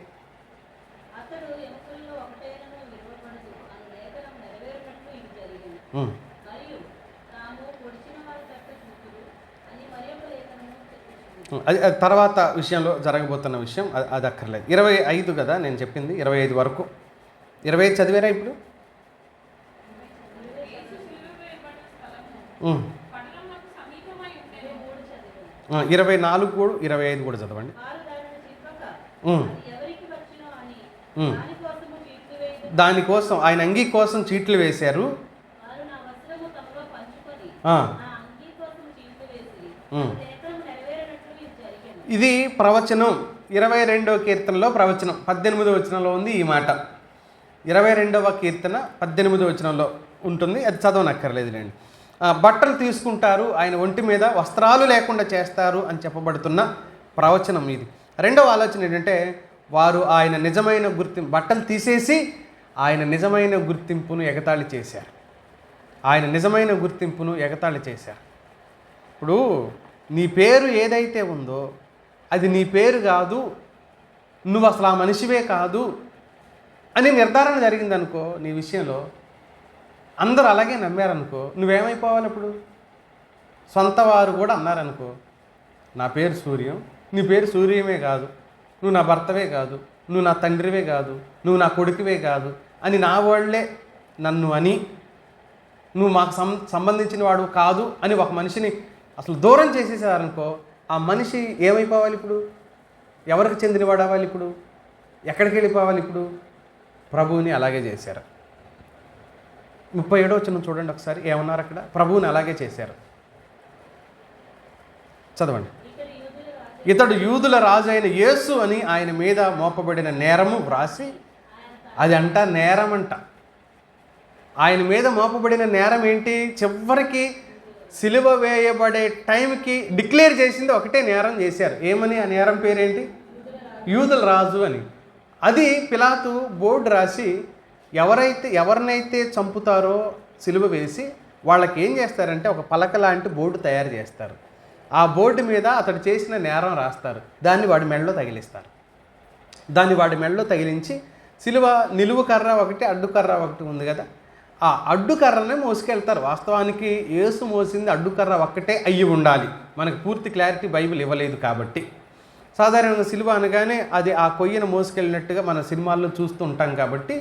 అది తర్వాత విషయంలో జరగబోతున్న విషయం, అది అక్కర్లేదు. 25 కదా నేను చెప్పింది, 25 వరకు. 25 చదివారా ఇప్పుడు? 24 కూడా 25 కూడా చదవండి. దానికోసం ఆయన అంగీ కోసం చీట్లు వేశారు. ఇది ప్రవచనం 22వ కీర్తనలో ప్రవచనం 18వ వచనంలో ఉంది ఈ మాట. 22వ కీర్తన 18వ వచనంలో ఉంటుంది, అది చదవనక్కర్లేదులేండి. బట్టలు తీసుకుంటారు, ఆయన ఒంటి మీద వస్త్రాలు లేకుండా చేస్తారు అని చెప్పబడుతున్న ప్రవచనం ఇది. రెండవ ఆలోచన ఏంటంటే వారు ఆయన నిజమైన బట్టలు తీసేసి ఆయన నిజమైన గుర్తింపును ఎగతాళి చేశారు. ఆయన నిజమైన గుర్తింపును ఎగతాళి చేశారు. ఇప్పుడు నీ పేరు ఏదైతే ఉందో అది నీ పేరు కాదు, నువ్వు అసలు ఆ మనిషివే కాదు అని నిర్ధారణ జరిగిందనుకో నీ విషయంలో, అందరూ అలాగే నమ్మారనుకో, నువ్వేమైపోవాలి? అప్పుడు సొంత వారు కూడా అన్నారనుకో, నా పేరు సూర్యం, నీ పేరు సూర్యమే కాదు, నువ్వు నా భర్తవే కాదు, నువ్వు నా తండ్రివే కాదు, నువ్వు నా కొడుకువే కాదు అని నా వాళ్ళే నన్ను అని, నువ్వు మాకు సంబంధించిన వాడు కాదు అని ఒక మనిషిని అసలు దూరం చేసేసారనుకో, ఆ మనిషి ఏమైపోవాలి? ఇప్పుడు ఎవరికి చెందినవాడు అవ్వాలి? ఇప్పుడు ఎక్కడికి వెళ్ళిపోవాలి? ఇప్పుడు ప్రభువుని అలాగే చేశారు. 37వ వచనం చూడండి ఒకసారి, ఏమన్నారు అక్కడ? ప్రభువుని అలాగే చేశారు. చదవండి. ఇతడు యూదుల రాజు అయిన యేసు అని ఆయన మీద మోపబడిన నేరము వ్రాసి, అది అంట నేరం అంట. ఆయన మీద మోపబడిన నేరం ఏంటి? చివరికి సిలువ వేయబడే టైంకి డిక్లేర్ చేసింది ఒకటే నేరం చేశారు. ఏమని? ఆ నేరం పేరేంటి? యూదుల రాజు అని. అది పిలాతు బోర్డు రాసి ఎవరినైతే చంపుతారో సిలువ వేసి వాళ్ళకి ఏం చేస్తారంటే ఒక పలక లాంటి బోర్డు తయారు చేస్తారు. ఆ బోర్డు మీద అతడు చేసిన నేరం రాస్తారు. దాన్ని వాడి మెడలో తగిలిస్తారు. దాన్ని వాడి మెడలో తగిలించి సిలువ నిలువు కర్ర ఒకటి, అడ్డు కర్ర ఒకటి ఉంది కదా, ఆ అడ్డు కర్రనే మోసుకెళ్తారు. వాస్తవానికి యేసు మోసింది అడ్డు కర్ర ఒక్కటే అయ్యి ఉండాలి. మనకు పూర్తి క్లారిటీ బైబిల్ ఇవ్వలేదు కాబట్టి. సాధారణంగా సిలువ అనగానే అది ఆ కొయ్యను మోసుకెళ్ళినట్టుగా మన సినిమాల్లో చూస్తూ ఉంటాం కాబట్టి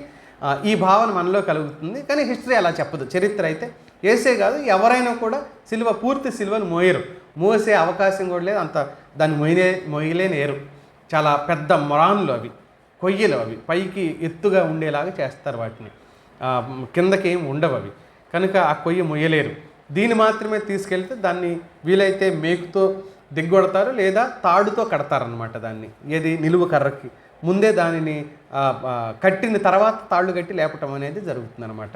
ఈ భావన మనలో కలుగుతుంది. కానీ హిస్టరీ అలా చెప్పదు. చరిత్ర అయితే యేసే కాదు, ఎవరైనా కూడా పూర్తి సిలువను మోసే అవకాశం కూడా లేదు. అంత దాన్ని మొయ్యలేనేరు. చాలా పెద్ద మొరాన్లు అవి, కొయ్యలు అవి, పైకి ఎత్తుగా ఉండేలాగా చేస్తారు వాటిని, కిందకి ఏమి ఉండవు అవి. కనుక ఆ కొయ్య మొయ్యలేరు. దీన్ని మాత్రమే తీసుకెళ్తే దాన్ని వీలైతే మేకుతో దిగ్గొడతారు లేదా తాడుతో కడతారనమాట. దాన్ని ఏది నిలువు కర్రకి ముందే దానిని కట్టిన తర్వాత తాళ్ళు కట్టి లేపటం అనేది జరుగుతుందన్నమాట.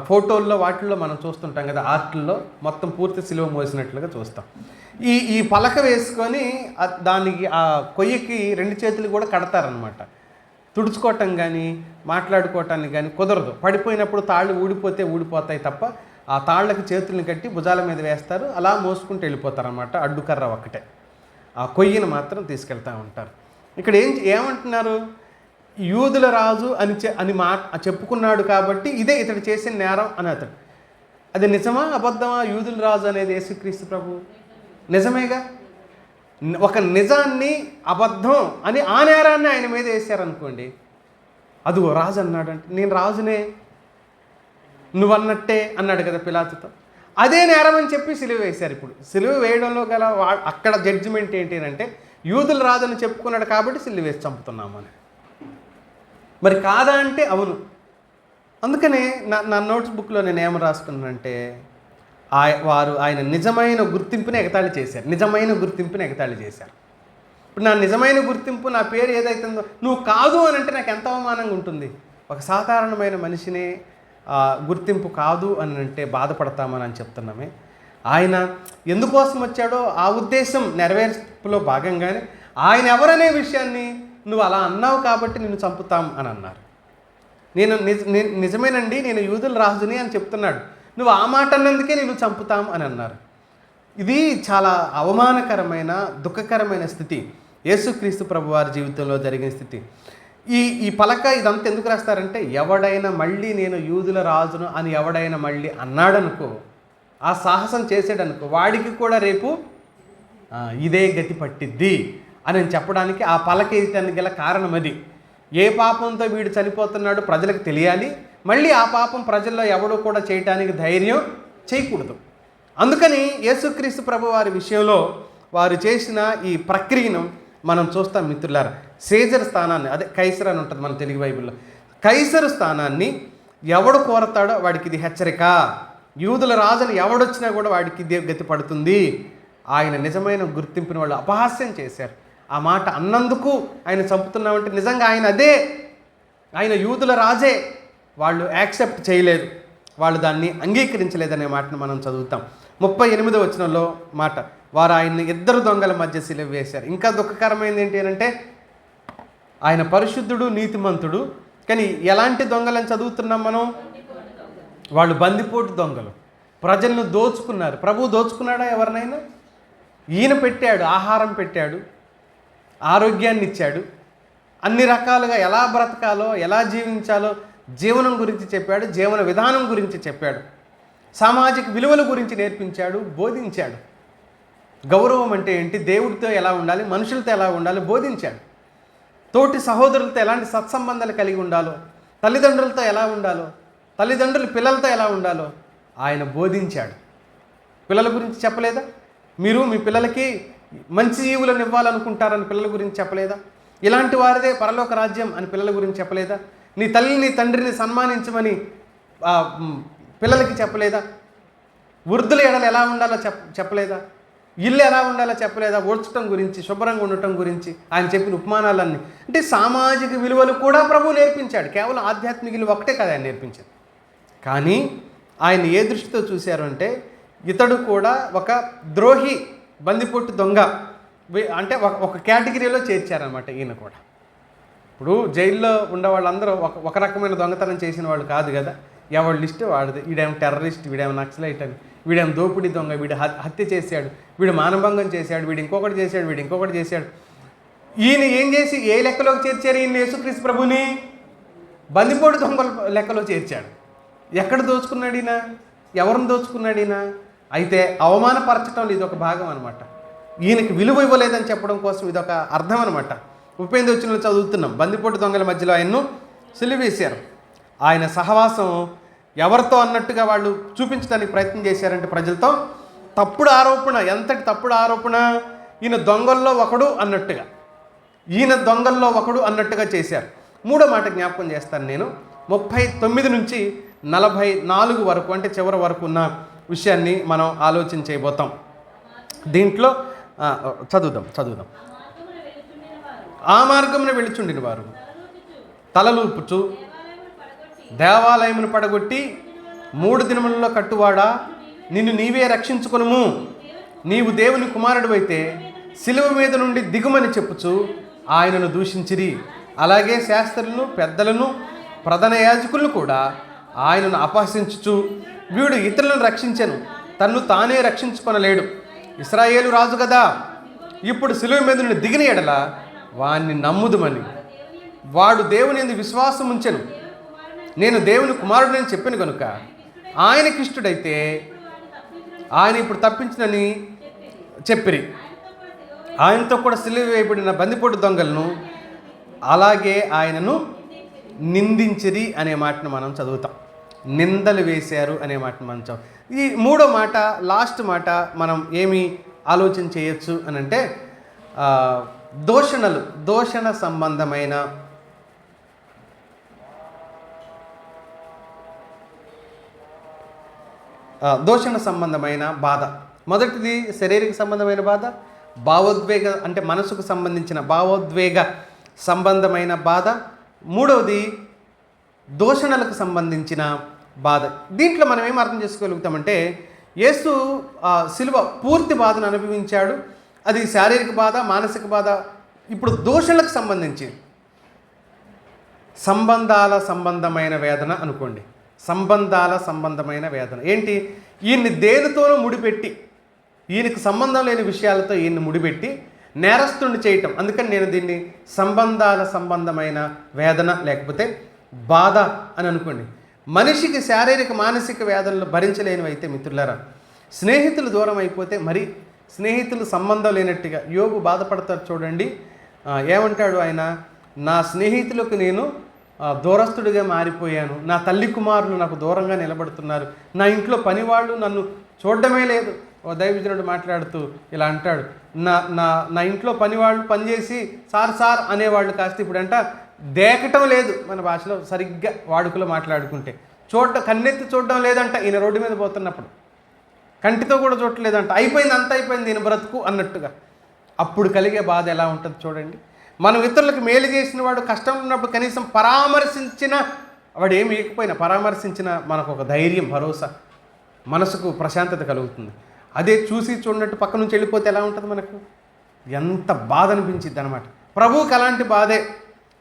ఫోటోల్లో వాటిల్లో మనం చూస్తుంటాం కదా, ఆర్ట్లో మొత్తం పూర్తి సిలువ మోసినట్లుగా చూస్తాం. ఈ పలక వేసుకొని దానికి ఆ కొయ్యకి 2 చేతులు కూడా కడతారనమాట. తుడుచుకోవటం కానీ మాట్లాడుకోవటానికి కానీ కుదరదు. పడిపోయినప్పుడు తాళ్ళు ఊడిపోతాయి తప్ప ఆ తాళ్ళకి చేతుల్ని కట్టి భుజాల మీద వేస్తారు. అలా మోసుకుంటూ వెళ్ళిపోతారన్నమాట. అడ్డుకర్ర ఒక్కటే, ఆ కొయ్యను మాత్రం తీసుకెళ్తూ ఉంటారు. ఇక్కడ ఏమంటున్నారు? యూదుల రాజు అని చెప్పుకున్నాడు కాబట్టి ఇదే ఇతడు చేసిన నేరం అని అతడు. అది నిజమా అబద్ధమా? యూదుల రాజు అనేది యేసుక్రీస్తు ప్రభు నిజమేగా. ఒక నిజాన్ని అబద్ధం అని ఆ నేరాన్ని ఆయన మీద వేశారనుకోండి, అదిగో రాజు అన్నాడంటే నేను రాజునే, నువ్వన్నట్టే అన్నాడు కదా పిలాతుతో. అదే నేరం అని చెప్పి సిలువ వేశారు. ఇప్పుడు సిలువ వేయడంలో గల అక్కడ జడ్జిమెంట్ ఏంటి అంటే యూదుల రాజు అని చెప్పుకున్నాడు కాబట్టి సిలువ వేసి చంపుతున్నాము అని. మరి కాదా అంటే అవును. అందుకనే నా నోట్స్ బుక్లో నేను ఏం రాసుకున్నానంటే వారు ఆయన నిజమైన గుర్తింపుని ఎగతాళి చేశారు. నిజమైన గుర్తింపుని ఎగతాళి చేశారు. ఇప్పుడు నా నిజమైన గుర్తింపు, నా పేరు ఏదైతుందో నువ్వు కాదు అని అంటే నాకు ఎంత అవమానంగా ఉంటుంది. ఒక సాధారణమైన మనిషిని గుర్తింపు కాదు అని అంటే బాధపడతామని అని చెప్తున్నామే. ఆయన ఎందుకోసం వచ్చాడో ఆ ఉద్దేశం నెరవేర్పులో భాగంగానే ఆయన ఎవరనే విషయాన్ని నువ్వు అలా అన్నావు కాబట్టి నిన్ను చంపుతాం అని అన్నారు. నేను నిజమేనండి, నేను యూదుల రాజుని అని చెప్తున్నాడు, నువ్వు ఆ మాట అన్నందుకే నేను చంపుతాం అని అన్నారు. ఇది చాలా అవమానకరమైన దుఃఖకరమైన స్థితి యేసుక్రీస్తు ప్రభువారి జీవితంలో జరిగిన స్థితి. ఈ పలక ఇదంతా ఎందుకు రాస్తారంటే ఎవడైనా మళ్ళీ నేను యూదుల రాజును అని ఎవడైనా మళ్ళీ అన్నాడనుకో, ఆ సాహసం చేసాడనుకో, వాడికి కూడా రేపు ఇదే గతి పట్టిద్ది అని చెప్పడానికి ఆ పలక వేయటానికి గల కారణం అది. ఏ పాపంతో వీడు చనిపోతున్నాడో ప్రజలకు తెలియాలి, మళ్ళీ ఆ పాపం ప్రజల్లో ఎవడో కూడా చేయటానికి ధైర్యం చేయకూడదు. అందుకని యేసుక్రీస్తు ప్రభు వారి విషయంలో వారు చేసిన ఈ ప్రక్రియను మనం చూస్తాం మిత్రులారా. సీజర్ స్థానాన్ని, అదే కైసర్ అని ఉంటుంది మన తెలుగు బైబిల్లో, కైసరు స్థానాన్ని ఎవడు కోరతాడో వాడికి ఇది హెచ్చరిక. యూదుల రాజును ఎవడొచ్చినా కూడా వాడికి ఇదే గతి పడుతుంది. ఆయన నిజమైన గుర్తింపుని వాళ్ళు అపహాస్యం చేశారు. ఆ మాట అన్నందుకు ఆయన చంపుతున్నామంటే నిజంగా ఆయన అదే, ఆయన యూదుల రాజే. వాళ్ళు యాక్సెప్ట్ చేయలేదు, వాళ్ళు దాన్ని అంగీకరించలేదనే మాటను మనం చదువుతాం. 38వ వచనంలో మాట, వారు ఆయన్ని ఇద్దరు దొంగల మధ్య సిలువ వేశారు. ఇంకా దుఃఖకరమైనది ఏంటి అంటే, ఆయన పరిశుద్ధుడు, నీతిమంతుడు, కానీ ఎలాంటి దొంగలని చదువుతున్నాం మనం? వాళ్ళు బందిపోటు దొంగలు, ప్రజలను దోచుకున్నారు. ప్రభువు దోచుకున్నాడా ఎవరినైనా? ఈయన పెట్టాడు, ఆహారం పెట్టాడు, ఆరోగ్యాన్ని ఇచ్చాడు, అన్ని రకాలుగా ఎలా బ్రతకాలో, ఎలా జీవించాలో జీవనం గురించి చెప్పాడు, జీవన విధానం గురించి చెప్పాడు, సామాజిక విలువల గురించి నేర్పించాడు, బోధించాడు. గౌరవం అంటే ఏంటి, దేవుడితో ఎలా ఉండాలి, మనుషులతో ఎలా ఉండాలి బోధించాడు. తోటి సహోదరులతో ఎలాంటి సత్సంబంధాలు కలిగి ఉండాలో, తల్లిదండ్రులతో ఎలా ఉండాలో, తల్లిదండ్రులు పిల్లలతో ఎలా ఉండాలో ఆయన బోధించాడు. పిల్లల గురించి చెప్పలేదా? మీరు మీ పిల్లలకి మంచి జీవులను ఇవ్వాలనుకుంటారని పిల్లల గురించి చెప్పలేదా? ఇలాంటి వారిదే పరలోక రాజ్యం అని పిల్లల గురించి చెప్పలేదా? నీ తల్లిని తండ్రిని సన్మానించమని పిల్లలకి చెప్పలేదా? వృద్ధుల ఎడలు ఎలా ఉండాలో చెప్పలేదా? ఇల్లు ఎలా ఉండాలో చెప్పలేదా? ఓడ్చడం గురించి, శుభ్రంగా ఉండటం గురించి ఆయన చెప్పిన ఉపమానాలన్నీ. అంటే సామాజిక విలువలు కూడా ప్రభువు నేర్పించాడు. కేవలం ఆధ్యాత్మిక విలువ ఒకటే కదా ఆయన నేర్పించాడు. కానీ ఆయన ఏ దృష్టితో చూశారు అంటే, ఇతడు కూడా ఒక ద్రోహి, బందిపోటు దొంగ, అంటే ఒక కేటగిరీలో చేర్చారనమాట ఈయన కూడా. ఇప్పుడు జైల్లో ఉండే వాళ్ళందరూ ఒక రకమైన దొంగతనం చేసిన వాళ్ళు కాదు కదా. ఎవరి లిస్టు వాడిది. వీడేమో టెర్రరిస్ట్, వీడేమో నక్సలైట్ అని, వీడేమో దోపిడీ దొంగ, వీడు హత్య చేశాడు, వీడు మానభంగం చేశాడు, వీడు ఇంకొకటి చేశాడు, వీడు ఇంకొకటి చేశాడు. ఈయన ఏం చేసి ఏ లెక్కలోకి చేర్చారు? ఈయన యేసుక్రీస్తు ప్రభుని బందిపోటు దొంగల లెక్కలో చేర్చాడు. ఎక్కడ దోచుకున్నాడు ఈయన? ఎవరిని దోచుకున్నాడు ఈయన? అయితే అవమానపరచడం ఇది ఒక భాగం అనమాట. ఈయనకి విలువ ఇవ్వలేదని చెప్పడం కోసం ఇదొక అర్థం అనమాట. 38వ వచనంలో చదువుతున్నాం, బందిపోటు దొంగల మధ్యలో ఆయన్ను సిలువ వేశారు. ఆయన సహవాసం ఎవరితో అన్నట్టుగా వాళ్ళు చూపించడానికి ప్రయత్నం చేశారంటే ప్రజలతో తప్పుడు ఆరోపణ. ఎంతటి తప్పుడు ఆరోపణ? ఈయన దొంగల్లో ఒకడు అన్నట్టుగా, ఈయన దొంగల్లో ఒకడు అన్నట్టుగా చేశారు. మూడో మాట జ్ఞాపకం చేస్తాను నేను. 39 నుంచి 44 వరకు, అంటే చివరి వరకు ఉన్న విషయాన్ని మనం ఆలోచన చేయబోతాం. దీంట్లో చదువుదాం. ఆ మార్గమున వెళుచుండిన వారు తలలూపుచు దేవాలయమును పడగొట్టి 3 దినములలో కట్టువాడా, నిన్ను నీవే రక్షించుకొనుము, నీవు దేవుని కుమారుడు అయితే సిలువ మీద నుండి దిగుమని చెప్పుచు ఆయనను దూషించిరి. అలాగే శాస్త్రులను, పెద్దలను, ప్రధాన యాజకులను కూడా ఆయనను అపహసించుచు, వీడు ఇతరులను రక్షించెను, తన్ను తానే రక్షించుకొనలేడు, ఇశ్రాయేలు రాజు కదా, ఇప్పుడు సిలువ మీద నుండి దిగిన ఎడల వాణ్ణి నమ్ముదుమని, వాడు దేవుని యందు విశ్వాసం ఉంచెను, నేను దేవుని కుమారుడని చెప్పాను కనుక ఆయనకిష్టుడైతే ఆయన ఇప్పుడు తప్పించినని చెప్పిరి. ఆయనతో కూడా సిలువ వేయబడిన బందిపోటు దొంగలను అలాగే ఆయనను నిందించిరి అనే మాటను మనం చదువుతాం. నిందలు వేశారు అనే మాటను మనం చదువు. ఈ మూడో మాట, లాస్ట్ మాట మనం ఏమి ఆలోచన చేయొచ్చు అని అంటే, దూషణ సంబంధమైన బాధ. మొదటిది శారీరక సంబంధమైన బాధ, భావోద్వేగ అంటే మనసుకు సంబంధించిన భావోద్వేగ సంబంధమైన బాధ. మూడవది దూషణలకు సంబంధించిన బాధ. దీంట్లో మనం ఏం అర్థం చేసుకోగలుగుతామంటే, యేసు సిలువ పూర్తి బాధను అనుభవించాడు. అది శారీరక బాధ, మానసిక బాధ. ఇప్పుడు దూషణలకు సంబంధించి సంబంధమైన వేదన అనుకోండి. సంబంధమైన వేదన ఏంటి? ఈయన్ని దేనితోనూ ముడిపెట్టి, ఈయనకు సంబంధం లేని విషయాలతో ఈయన్ని ముడిపెట్టి నేరస్తుని చేయటం. అందుకని నేను దీన్ని సంబంధమైన వేదన లేకపోతే బాధ అని అనుకోండి. మనిషికి శారీరక మానసిక వేదనలు భరించలేనివి అయితే మిత్రులారా, స్నేహితులు దూరం అయిపోతే మరి స్నేహితులు సంబంధం లేనట్టుగా యోబు బాధపడతారు చూడండి. ఏమంటాడు ఆయన? నా స్నేహితులకు నేను దూరస్తుడిగా మారిపోయాను, నా తల్లి కుమారులు నాకు దూరంగా నిలబడుతున్నారు, నా ఇంట్లో పనివాళ్ళు నన్ను చూడడమే లేదు. ఓ దైవజనుడు మాట్లాడుతూ ఇలా అంటాడు, నా ఇంట్లో పనివాళ్ళు పనిచేసి సార్ అనేవాళ్ళు కాస్త ఇప్పుడంట దేకటం లేదు, మన భాషలో సరిగ్గా వాడుకలో మాట్లాడుకుంటే కన్నెత్తి చూడడం లేదంట ఈయన రోడ్డు మీద పోతున్నప్పుడు, కంటితో కూడా చూడలేదంట. అయిపోయింది, అంత అయిపోయింది ఈయన బ్రతుకు అన్నట్టుగా. అప్పుడు కలిగే బాధ ఎలా ఉంటుంది చూడండి. మనం ఇతరులకు మేలు చేసిన వాడు కష్టం ఉన్నప్పుడు కనీసం పరామర్శించిన వాడు ఏమి ఇవ్వకపోయినా పరామర్శించిన మనకు ఒక ధైర్యం, భరోసా, మనసుకు ప్రశాంతత కలుగుతుంది. అదే చూసి చూడనట్టు పక్క నుంచి వెళ్ళిపోతే ఎలా ఉంటుంది మనకు? ఎంత బాధ అనిపించింది అనమాట. ప్రభువుకి అలాంటి బాధే.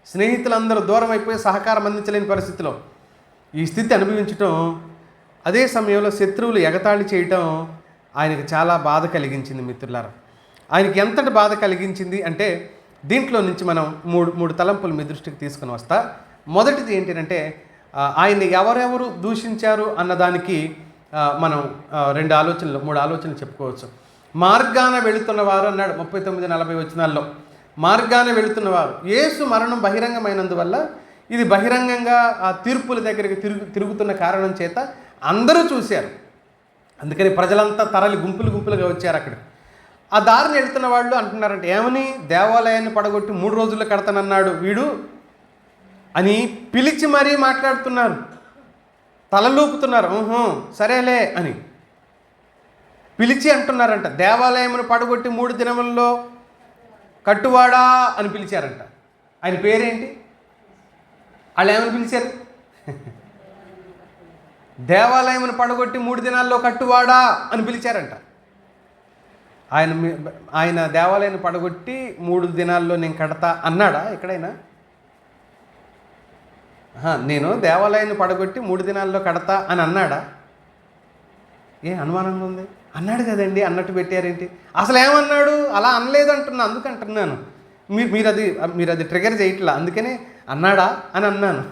స్నేహితులందరూ దూరం అయిపోయి సహకారం అందించలేని పరిస్థితిలో ఈ స్థితి అనుభవించటం, అదే సమయంలో శత్రువులు ఎగతాళి చేయటం ఆయనకు చాలా బాధ కలిగించింది మిత్రులారా. ఆయనకి ఎంతటి బాధ కలిగించింది అంటే దీంట్లో నుంచి మనం మూడు తలంపులు మీ దృష్టికి తీసుకుని వస్తా. మొదటిది ఏంటంటే ఆయన్ని ఎవరెవరు దూషించారు అన్నదానికి మనం 3 ఆలోచనలు చెప్పుకోవచ్చు. మార్గాన వెళుతున్నవారు అన్నాడు 39-40 వచనాల్లో. మార్గాన వెళుతున్నవారు, యేసు మరణం బహిరంగమైనందువల్ల ఇది బహిరంగంగా ఆ తీర్పుల దగ్గరికి తిరుగుతున్న కారణం చేత అందరూ చూశారు. అందుకని ప్రజలంతా తరలి గుంపులుగా వచ్చారు అక్కడ. ఆ దారిని వెళుతున్న వాళ్ళు అంటున్నారంటే ఏమని, దేవాలయాన్ని పడగొట్టి 3 రోజుల్లో కడతానన్నాడు వీడు అని పిలిచి మరీ మాట్లాడుతున్నారు, తలలూపుతున్నారు. సరేలే అని పిలిచి అంటున్నారంట. దేవాలయమును పడగొట్టి 3 దినములలో కట్టువాడా అని పిలిచారంట. ఆయన పేరేంటి? వాళ్ళు ఏమని పిలిచారు? దేవాలయమును పడగొట్టి 3 దినాల్లో కట్టువాడా అని పిలిచారంట. ఆయన దేవాలయాన్ని పడగొట్టి 3 దినాల్లో నేను కడతా అన్నాడా ఎక్కడైనా? నేను దేవాలయాన్ని పడగొట్టి 3 దినాల్లో కడతా అని అన్నాడా? అనుమానంగా ఉంది. అన్నాడు కదండి అన్నట్టు పెట్టారేంటి? అసలు ఏమన్నాడు? అలా అనలేదు అంటున్నా, అందుకంటున్నాను. మీరు అది ట్రిగర్ చేయట్లా, అందుకనే అన్నాడా అని అన్నాను.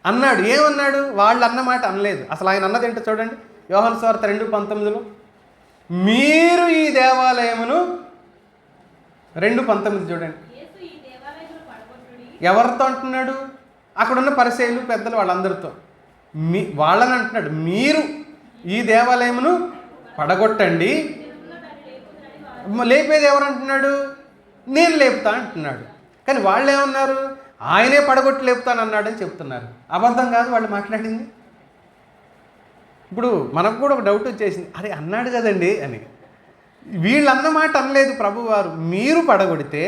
అన్నాడు. ఏమన్నాడు? వాళ్ళు అన్నమాట అనలేదు. అసలు ఆయన అన్నది ఏంటో చూడండి. యోహాను సువార్త 2:19లో మీరు ఈ దేవాలయమును 2:19 చూడండి. ఎవరితో అంటున్నాడు? అక్కడున్న పరిసయ్యులు పెద్దలు వాళ్ళందరితో వాళ్ళని అంటున్నాడు. మీరు ఈ దేవాలయమును పడగొట్టండి, లేపేది ఎవరు అంటున్నాడు? నేను లేపుతా అంటున్నాడు. కానీ వాళ్ళు ఏమన్నారు? ఆయనే పడగొట్టి లేపుతానన్నాడని చెప్తున్నారు. అబద్ధం కాదు వాళ్ళు మాట్లాడింది. ఇప్పుడు మనకు కూడా ఒక డౌట్ వచ్చేసింది, అరే అన్నాడు కదండి అని. వీళ్ళన్నమాట అనలేదు ప్రభువారు. మీరు పడగొడితే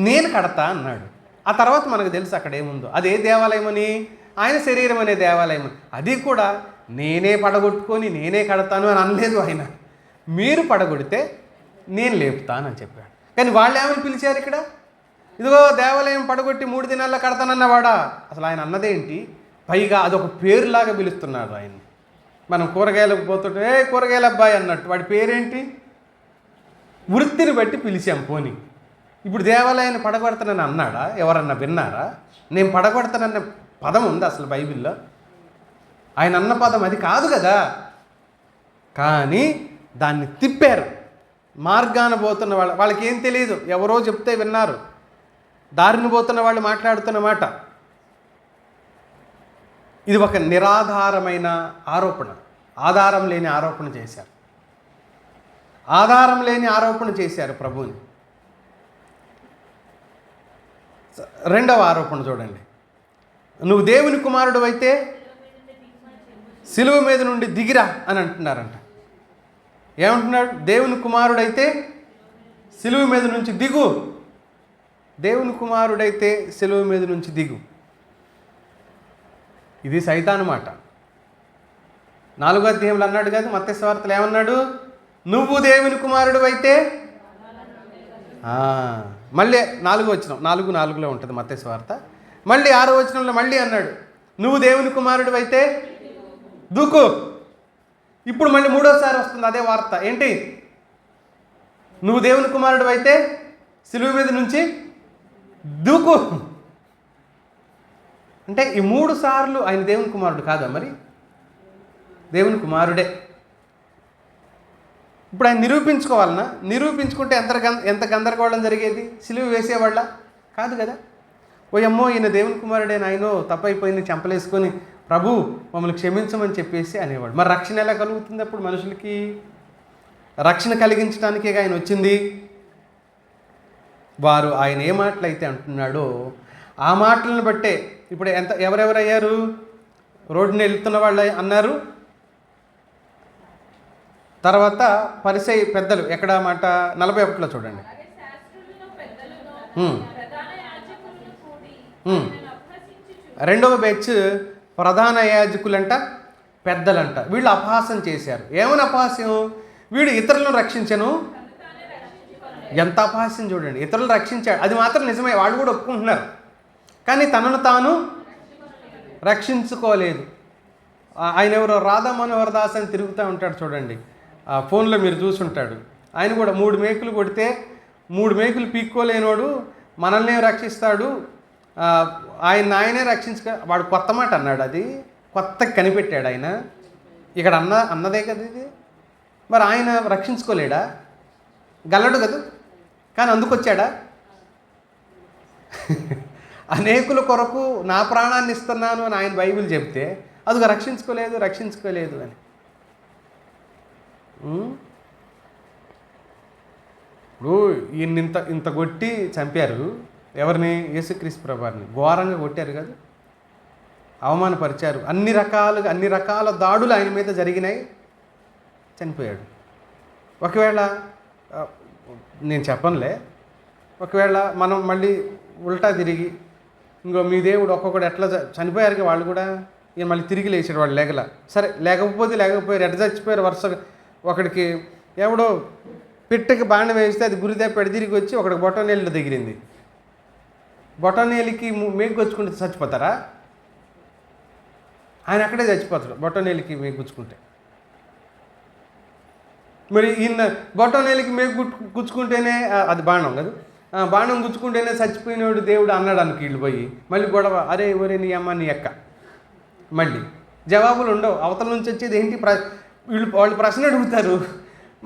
నేను కడతా అన్నాడు. ఆ తర్వాత మనకు తెలుసు అక్కడ ఏముందో. అదే దేవాలయం అని, ఆయన శరీరం అనే దేవాలయం. అది కూడా నేనే పడగొట్టుకొని నేనే కడతాను అని అనలేదు ఆయన. మీరు పడగొడితే నేను లేపుతానని చెప్పాడు. కానీ వాళ్ళు ఏమని పిలిచారు ఇక్కడ? ఇదిగో దేవాలయం పడగొట్టి 3 దినాల్లో కడతానన్నవాడా? అసలు ఆయన అన్నదేంటి? పైగా అదొక పేరులాగా పిలుస్తున్నారు ఆయన్ని. మనం కూరగాయలకు పోతుంటే కూరగాయల అబ్బాయి అన్నట్టు వాడి పేరేంటి? వృత్తిని బట్టి పిలిచాం పోనీ. ఇప్పుడు దేవాలయాన్ని పడగొడతానని అన్నాడా? ఎవరన్నా విన్నారా? నేను పడగొడతానన్న పదం ఉంది అసలు బైబిల్లో? ఆయన అన్న పదం అది కాదు కదా. కానీ దాన్ని తిప్పారు. మార్గాన పోతున్న వాళ్ళకి ఏం తెలియదు, ఎవరో చెప్తే విన్నారు. దారిని పోతున్న వాళ్ళు మాట్లాడుతున్న మాట ఇది ఒక నిరాధారమైన ఆరోపణ, ఆధారం లేని ఆరోపణ చేశారు. ఆధారం లేని ఆరోపణ చేశారు ప్రభువుని. రెండవ ఆరోపణ చూడండి. నువ్వు దేవుని కుమారుడు అయితే సిలువ మీద నుండి దిగిరా అని అంటున్నారంట. ఏమంటున్నాడు? దేవుని కుమారుడైతే సిలువ మీద నుంచి దిగు. దేవుని కుమారుడైతే సిలువ మీద నుంచి దిగు. ఇది సైతాను మాట. 4వ అధ్యాయంలో అన్నాడు కదా మత్తయి సువార్తలో ఏమన్నాడు? నువ్వు దేవుని కుమారుడు అయితే, మళ్ళీ 4వ వచనం 4:4లో ఉంటుంది మత్తయి సువార్త. మళ్ళీ 6వ వచనంలో మళ్ళీ అన్నాడు, నువ్వు దేవుని కుమారుడు అయితే దూకు. ఇప్పుడు మళ్ళీ 3వసారి వస్తుంది అదే వార్త. ఏంటి? నువ్వు దేవుని కుమారుడు అయితే సిలువ మీద నుంచి దూకు. అంటే ఈ 3 సార్లు ఆయన దేవుని కుమారుడు కాదా? మరి దేవుని కుమారుడే. ఇప్పుడు ఆయన నిరూపించుకోవాలన్నా? నిరూపించుకుంటే ఎంత గందరగోళం జరిగేది? సిలువ వేసేవాళ్ళ కాదు కదా. ఓయమ్మో ఈయన దేవుని కుమారుడే, నాయనో తప్పైపోయింది, చంపలేసుకొని ప్రభు మమ్మల్ని క్షమించమని చెప్పేసి అనేవాడు. మరి రక్షణ ఎలా కలుగుతుంది అప్పుడు మనుషులకి? రక్షణ కలిగించడానికే ఆయన వచ్చింది. వారు ఆయన ఏ మాటలైతే అంటున్నాడో ఆ మాటలను బట్టే ఇప్పుడు ఎవరెవరయ్యారు? రోడ్డుని వెళ్తున్న వాళ్ళు అన్నారు. తర్వాత పరిసయ్య పెద్దలు, ఎక్కడ మాట 41లో చూడండి. రెండవ బ్యాచ్ ప్రధాన యాజకులంట, పెద్దలంట. వీళ్ళు అపహాసం చేశారు. ఏమని అపహాస్యం? వీడు ఇతరులను రక్షించను. ఎంత అపహాస్యం చూడండి. ఇతరులను రక్షించాడు, అది మాత్రం నిజమే, వాళ్ళు కూడా ఒప్పుకుంటున్నారు. కానీ తనను తాను రక్షించుకోలేదు. ఆయన ఎవరో రాధా మనోహర్ దాస్ అని తిరుగుతూ ఉంటాడు చూడండి, ఆ ఫోన్లో మీరు చూసుంటాడు. ఆయన కూడా 3 మేకులు కొడితే 3 మేకులు పీక్కోలేనోడు మనల్ని రక్షిస్తాడు, ఆయనే వాడు కొత్త మాట అన్నాడు. అది కొత్తగా కనిపెట్టాడు ఆయన. ఇక్కడ అన్నదే కదా ఇది. మరి ఆయన రక్షించుకోలేడా? గలడు కదా, కానీ అందుకొచ్చాడా? అనేకుల కొరకు నా ప్రాణాన్ని ఇస్తున్నాను అని ఆయన బైబిల్ చెప్తే అదిగో రక్షించుకోలేదు అని. ఇప్పుడు ఈయన ఇంత కొట్టి చంపారు. ఎవరిని? యేసుక్రీస్తు ప్రభువారిని ఘోరంగా కొట్టారు కదా, అవమానపరిచారు. అన్ని రకాల దాడులు ఆయన మీద జరిగినాయి. చనిపోయాడు. ఒకవేళ నేను చెప్పనులే, ఒకవేళ మనం మళ్ళీ ఉల్టా తిరిగి ఇంకో మీ దేవుడు ఒక్కొక్కడు ఎట్లా చనిపోయారు వాళ్ళు కూడా, ఈయన మళ్ళీ తిరిగి లేచాడు. వాళ్ళు లేగల, సరే లేకపోయారు, ఎట్లా చచ్చిపోయారు వరుసగా. ఒకడికి ఎవడో పిట్టకి బాణం వేస్తే అది గురిదేపాడు, తిరిగి వచ్చి ఒకడికి బొటనేళ్ళు దిగిరింది. బొటనేలికి మేగుచ్చుకుంటే చచ్చిపోతారా? ఆయన అక్కడే చచ్చిపోతాడు బొటనేలికి మేగుచ్చుకుంటే. మరి ఈయన బొటనేలికి గుచ్చుకుంటేనే అది బాణం కదా, బాణం గుచ్చుకుంటేనే చచ్చిపోయినోడు దేవుడు అన్నాడు అనుకు. వీళ్ళు పోయి మళ్ళీ గొడవ, అరే ఎవరే నీ అమ్మ నీ అక్క. మళ్ళీ జవాబులు ఉండవు. అవతల నుంచి వచ్చేది ఏంటి? వాళ్ళు ప్రశ్న అడుగుతారు,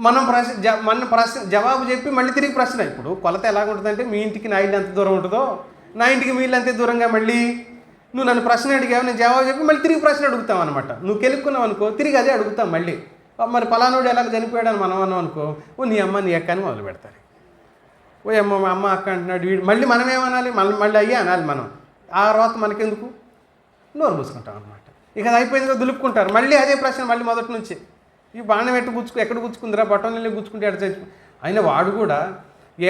మన ప్రశ్న జవాబు చెప్పి మళ్ళీ తిరిగి ప్రశ్న. ఇప్పుడు కొలత ఎలాగుంటుందంటే, మీ ఇంటికి నా ఇల్లు ఎంత దూరం ఉంటుందో నా ఇంటికి మీ ఇల్లు అంతే దూరంగా. మళ్ళీ నువ్వు నన్ను ప్రశ్న అడిగావు, నేను జవాబు చెప్పి మళ్ళీ తిరిగి ప్రశ్న అడుగుతాం అనమాట. నువ్వు కెలుక్కున్నావు అనుకో, తిరిగి అదే అడుగుతాం మళ్ళీ. మరి పలానోడు ఎలాగ చనిపోయాడని మనం అన్నాం అనుకో, నీ అమ్మ నీ అక్క అని మొదలు పెడతారు. అమ్మ మా అమ్మ అక్క అంటున్నాడు వీడు, మళ్ళీ మనం ఏమనాలి? మళ్ళీ అయ్యే అనాలి మనం. ఆ తర్వాత మనకెందుకు? నోరు మూసుకుంటాం అనమాట. ఇక అది అయిపోయిందిగా దులుపుకుంటారు. మళ్ళీ అదే ప్రశ్న, మళ్ళీ మొదటి నుంచి. ఈ బాణం ఎక్కడ గుచ్చుకుందిరా? బొటనవేలు గుచ్చుకుంటే ఎక్కడ చచ్చిపో. అయినా వాడు కూడా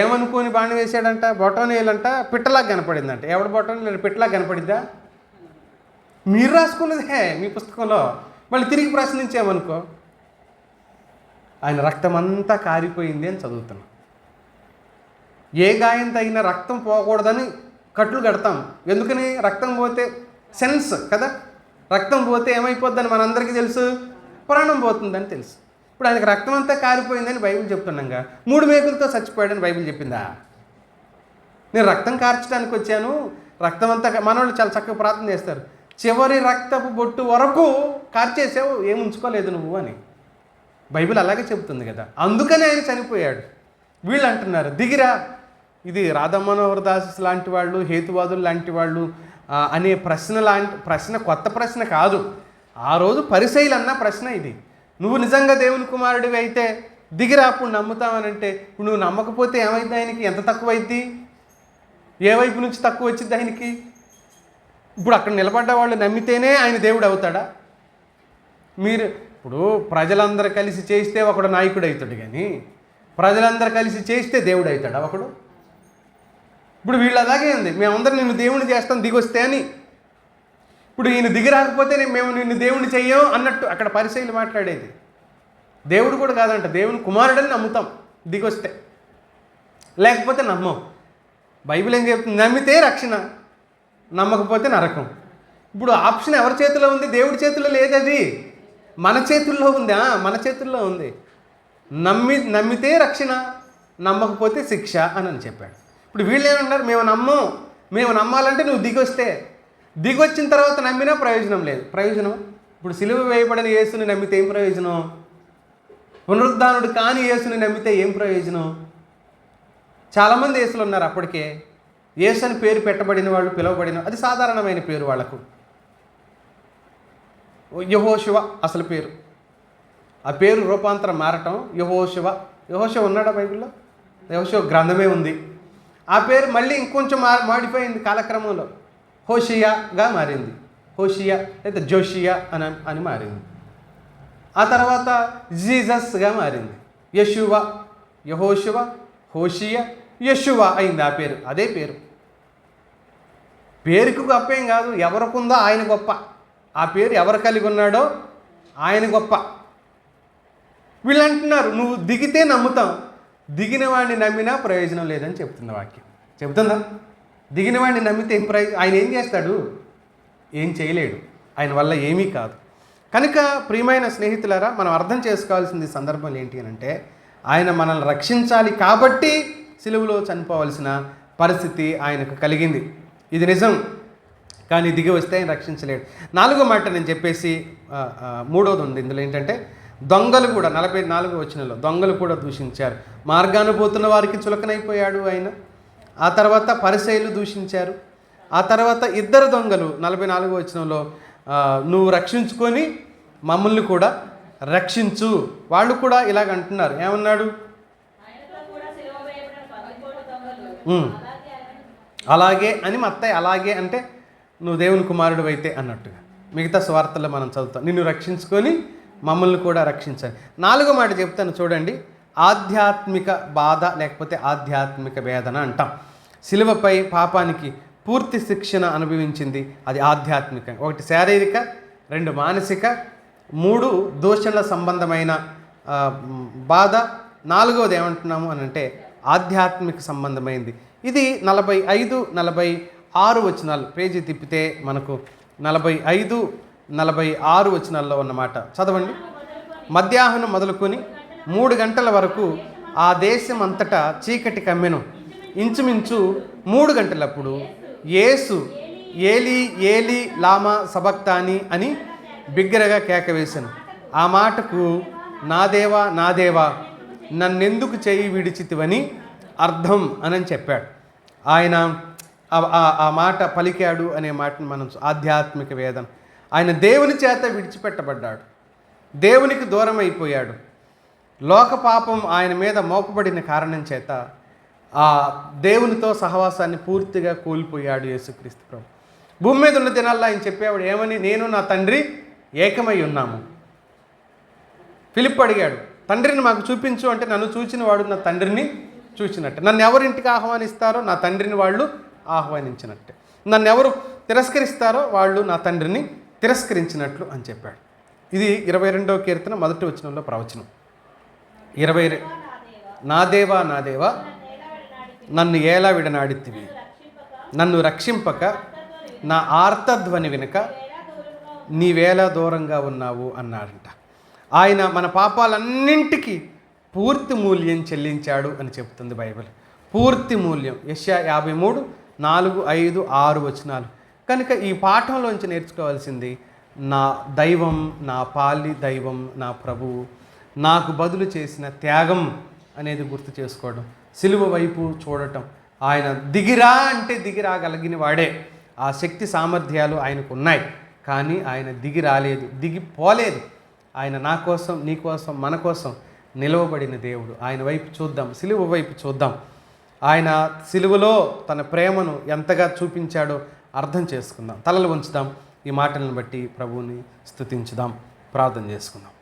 ఏమనుకోని బాణం వేసాడంట, బొటనవేలంట పిట్టలాగా కనపడిందంట. ఎవడు బొటనవేలు పిట్టలాగా కనపడిద్దా? మీరు రాసుకున్నదే మీ పుస్తకంలో. మళ్ళీ తిరిగి ప్రశ్నించామనుకో, ఆయన రక్తం అంతా కారిపోయింది అని చదువుతున్నాం. ఏ గాయం తగిన రక్తం పోకూడదని కట్లు కడతాం. ఎందుకని? రక్తం పోతే సెన్స్ కదా, రక్తం పోతే ఏమైపోద్దని మనందరికీ తెలుసు, ప్రాణం పోతుందని తెలుసు. ఇప్పుడు ఆయనకి రక్తం అంతా కారిపోయిందని బైబిల్ చెప్తున్నాగా, 3 మేకులతో చచ్చిపోయాడని బైబిల్ చెప్పిందా? నేను రక్తం కార్చడానికి వచ్చాను, రక్తం అంతా. మనోళ్ళు చాలా చక్కగా ప్రార్థన చేస్తారు, చివరి రక్తపు బొట్టు వరకు కార్చేసావు, ఏం ఉంచుకోలేదు నువ్వు అని బైబిల్ అలాగే చెబుతుంది కదా. అందుకని ఆయన చనిపోయాడు. వీళ్ళు అంటున్నారు దిగిరా. ఇది రాధా మనోహర్ దాస్ లాంటి వాళ్ళు, హేతువాదులు లాంటి వాళ్ళు అనే ప్రశ్న కొత్త ప్రశ్న కాదు. ఆ రోజు పరిసయ్యులు అన్న ప్రశ్న ఇది. నువ్వు నిజంగా దేవుని కుమారుడివి అయితే దిగిరా, అప్పుడు నమ్ముతావనంటే, ఇప్పుడు నువ్వు నమ్మకపోతే ఏమైంది? ఆయనకి ఎంత తక్కువ అయింది? ఏ వైపు నుంచి తక్కువ వచ్చింది ఆయనకి? ఇప్పుడు అక్కడ నిలబడ్డ వాళ్ళు నమ్మితేనే ఆయన దేవుడు అవుతాడా? మీరు ఇప్పుడు ప్రజలందరూ కలిసి చేస్తే ఒకడు నాయకుడు అవుతాడు, కానీ ప్రజలందరూ కలిసి చేస్తే దేవుడు అవుతాడా ఒకడు? ఇప్పుడు వీళ్ళు అలాగే ఉంది, మేమందరం నిన్ను దేవుని చేస్తాం దిగొస్తే అని. ఇప్పుడు ఈయన దిగి రాకపోతే మేము నిన్ను దేవుని చెయ్యం అన్నట్టు అక్కడ పరిసయ్యులు మాట్లాడేది. దేవుడు కూడా కాదంట, దేవుని కుమారుడని నమ్ముతాం దిగొస్తే, లేకపోతే నమ్మం. బైబిల్ ఏం చెప్తుంది? నమ్మితే రక్షణ, నమ్మకపోతే నరకం. ఇప్పుడు ఆప్షన్ ఎవరి చేతిలో ఉంది? దేవుడి చేతిలో లేదు, అది మన చేతుల్లో ఉంది. మన చేతుల్లో ఉంది. నమ్మితే రక్షణ, నమ్మకపోతే శిక్ష అని చెప్పాడు. ఇప్పుడు వీళ్ళు ఏమంటారు? మేము నమ్మాలంటే నువ్వు దిగొచ్చిన తర్వాత నమ్మినా ప్రయోజనం లేదు. ప్రయోజనం ఇప్పుడు సిలువ వేయబడిన యేసుని నమ్మితే ఏం ప్రయోజనం? పునరుద్ధానుడు కాని యేసుని నమ్మితే ఏం ప్రయోజనం? చాలామంది యేసులు ఉన్నారు అప్పటికే. యేసు అని పేరు పెట్టబడిన వాళ్ళు, పిలువబడిన, అది సాధారణమైన పేరు వాళ్ళకు. యెహోషువ అసలు పేరు, ఆ పేరు రూపాంతరం మారటం యెహోషువ. యెహోషువ ఉన్నాడా బైబిల్లో? యెహోషువ గ్రంథమే ఉంది. ఆ పేరు మళ్ళీ ఇంకొంచెం మాడిఫై అయింది కాలక్రమంలో. హోషియాగా మారింది. హోషియా లేదా జోషియా అని మారింది. ఆ తర్వాత జీసస్గా మారింది. యెషూవ, యెహోషువ, హోషియా, యెషూవ అయింది ఆ పేరు. అదే పేరు. పేరుకు గొప్ప ఏం కాదు, ఎవరికుందో ఆయన గొప్ప. ఆ పేరు ఎవరు కలిగి ఉన్నాడో ఆయన గొప్ప. వీళ్ళు అంటున్నారు నువ్వు దిగితే నమ్ముతాం, దిగిన వాడిని నమ్మినా ప్రయోజనం లేదని చెప్తుంది వాక్యం. చెప్తుందా? దిగిన వాడిని నమ్మితే ఏం ప్రయోజనం? ఆయన ఏం చేస్తాడు? ఏం చేయలేడు. ఆయన వల్ల ఏమీ కాదు. కనుక ప్రియమైన స్నేహితులారా, మనం అర్థం చేసుకోవాల్సింది సందర్భం ఏంటి అని అంటే, ఆయన మనల్ని రక్షించాలి కాబట్టి సిలువలో చనిపోవలసిన పరిస్థితి ఆయనకు కలిగింది. ఇది నిజం. కానీ దిగి వస్తే ఆయన రక్షించలేడు. 4వ మాట నేను చెప్పేసి 3వది ఉంది ఇందులో. ఏంటంటే దొంగలు కూడా 44వ వచనంలో దొంగలు కూడా దూషించారు. మార్గాన పోతున్న వారికి చులకనైపోయాడు ఆయన. ఆ తర్వాత పరిసయ్యులు దూషించారు. ఆ తర్వాత ఇద్దరు దొంగలు 44వ వచనంలో నువ్వు రక్షించుకొని మమ్మల్ని కూడా రక్షించు. వాళ్ళు కూడా ఇలాగ అంటున్నారు. ఏమన్నాడు? అలాగే అని మత్తయి అలాగే అంటే నువ్వు దేవుని కుమారుడు అయితే అన్నట్టుగా. మిగతా స్వార్థలో మనం చదువుతాం. నిన్ను రక్షించుకొని మమ్మల్ని కూడా రక్షించాలి. 4వ మాట చెప్తాను చూడండి. ఆధ్యాత్మిక బాధ లేకపోతే ఆధ్యాత్మిక వేదన అంటాం. సిలువపై పాపానికి పూర్తి శిక్షణ అనుభవించింది. అది ఆధ్యాత్మిక. 1 శారీరక, 2 మానసిక, 3 దూషణల సంబంధమైన బాధ, 4వది ఏమంటున్నాము అని అంటే ఆధ్యాత్మిక సంబంధమైంది. ఇది 45, 46 వచనాలు పేజీ తిప్పితే మనకు 45, 46 వచనాల్లో ఉన్నమాట చదవండి. మధ్యాహ్నం మొదలుకొని 3 గంటల వరకు ఆ దేశం అంతటా చీకటి కమ్మెను. ఇంచుమించు 3 గంటలప్పుడు యేసు ఏలీ ఏలీ లామా సబక్తాని అని బిగ్గరగా కేకవేశాను. ఆ మాటకు నా దేవా నా దేవా నన్నెందుకు చేయి విడిచితివని అర్థం అని చెప్పాడు. ఆయన ఆ మాట పలికాడు అనే మాటను మనం ఆధ్యాత్మిక వేదన. ఆయన దేవుని చేత విడిచిపెట్టబడ్డాడు, దేవునికి దూరం అయిపోయాడు. లోక పాపం ఆయన మీద మోపబడిన కారణం చేత ఆ దేవునితో సహవాసాన్ని పూర్తిగా కోల్పోయాడు యేసుక్రీస్తు ప్రభు. భూమి మీద ఉన్న దినాల్లో ఆయన చెప్పేవాడు ఏమని? నేను నా తండ్రి ఏకమై ఉన్నాము. ఫిలిప్ అడిగాడు, తండ్రిని మాకు చూపించు అంటే, నన్ను చూచిన వాడు నా తండ్రిని చూసినట్టే. నన్ను ఎవరింటికి ఆహ్వానిస్తారో నా తండ్రిని వాళ్ళు ఆహ్వానించినట్టే. నన్ను ఎవరు తిరస్కరిస్తారో వాళ్ళు నా తండ్రిని తిరస్కరించినట్లు అని చెప్పాడు. ఇది 22వ కీర్తన 1వ వచనంలో ప్రవచనం. 22 నా దేవా నా దేవా నన్ను ఏలా విడనాడితివి, నన్ను రక్షింపక నా ఆర్తధ్వని వినక నీవేలా దూరంగా ఉన్నావు అన్నాడంట. ఆయన మన పాపాలన్నింటికీ పూర్తి మూల్యం చెల్లించాడు అని చెప్తుంది బైబిల్. పూర్తి మూల్యం. యెషయా 53, 4, 5, 6 వచనాలు. కనుక ఈ పాఠంలోంచి నేర్చుకోవాల్సింది, నా దైవం, నా పాలి దైవం, నా ప్రభువు నాకు బదులు చేసిన త్యాగం అనేది గుర్తు చేసుకోవడం, సిలువ వైపు చూడటం. ఆయన దిగిరా అంటే దిగిరాగలిగిన వాడే. ఆ శక్తి సామర్థ్యాలు ఆయనకు ఉన్నాయి. కానీ ఆయన దిగి రాలేదు, దిగిపోలేదు. ఆయన నా కోసం, నీ కోసం, మన కోసం నిలవబడిన దేవుడు. ఆయన వైపు చూద్దాం, సిలువ వైపు చూద్దాం. ఆయన సిలువలో తన ప్రేమను ఎంతగా చూపించాడో అర్థం చేసుకుందాం. తలలు ఉంచుదాం. ఈ మాటలను బట్టి ప్రభువుని స్తుతించుదాం. ప్రార్థన చేసుకుందాం.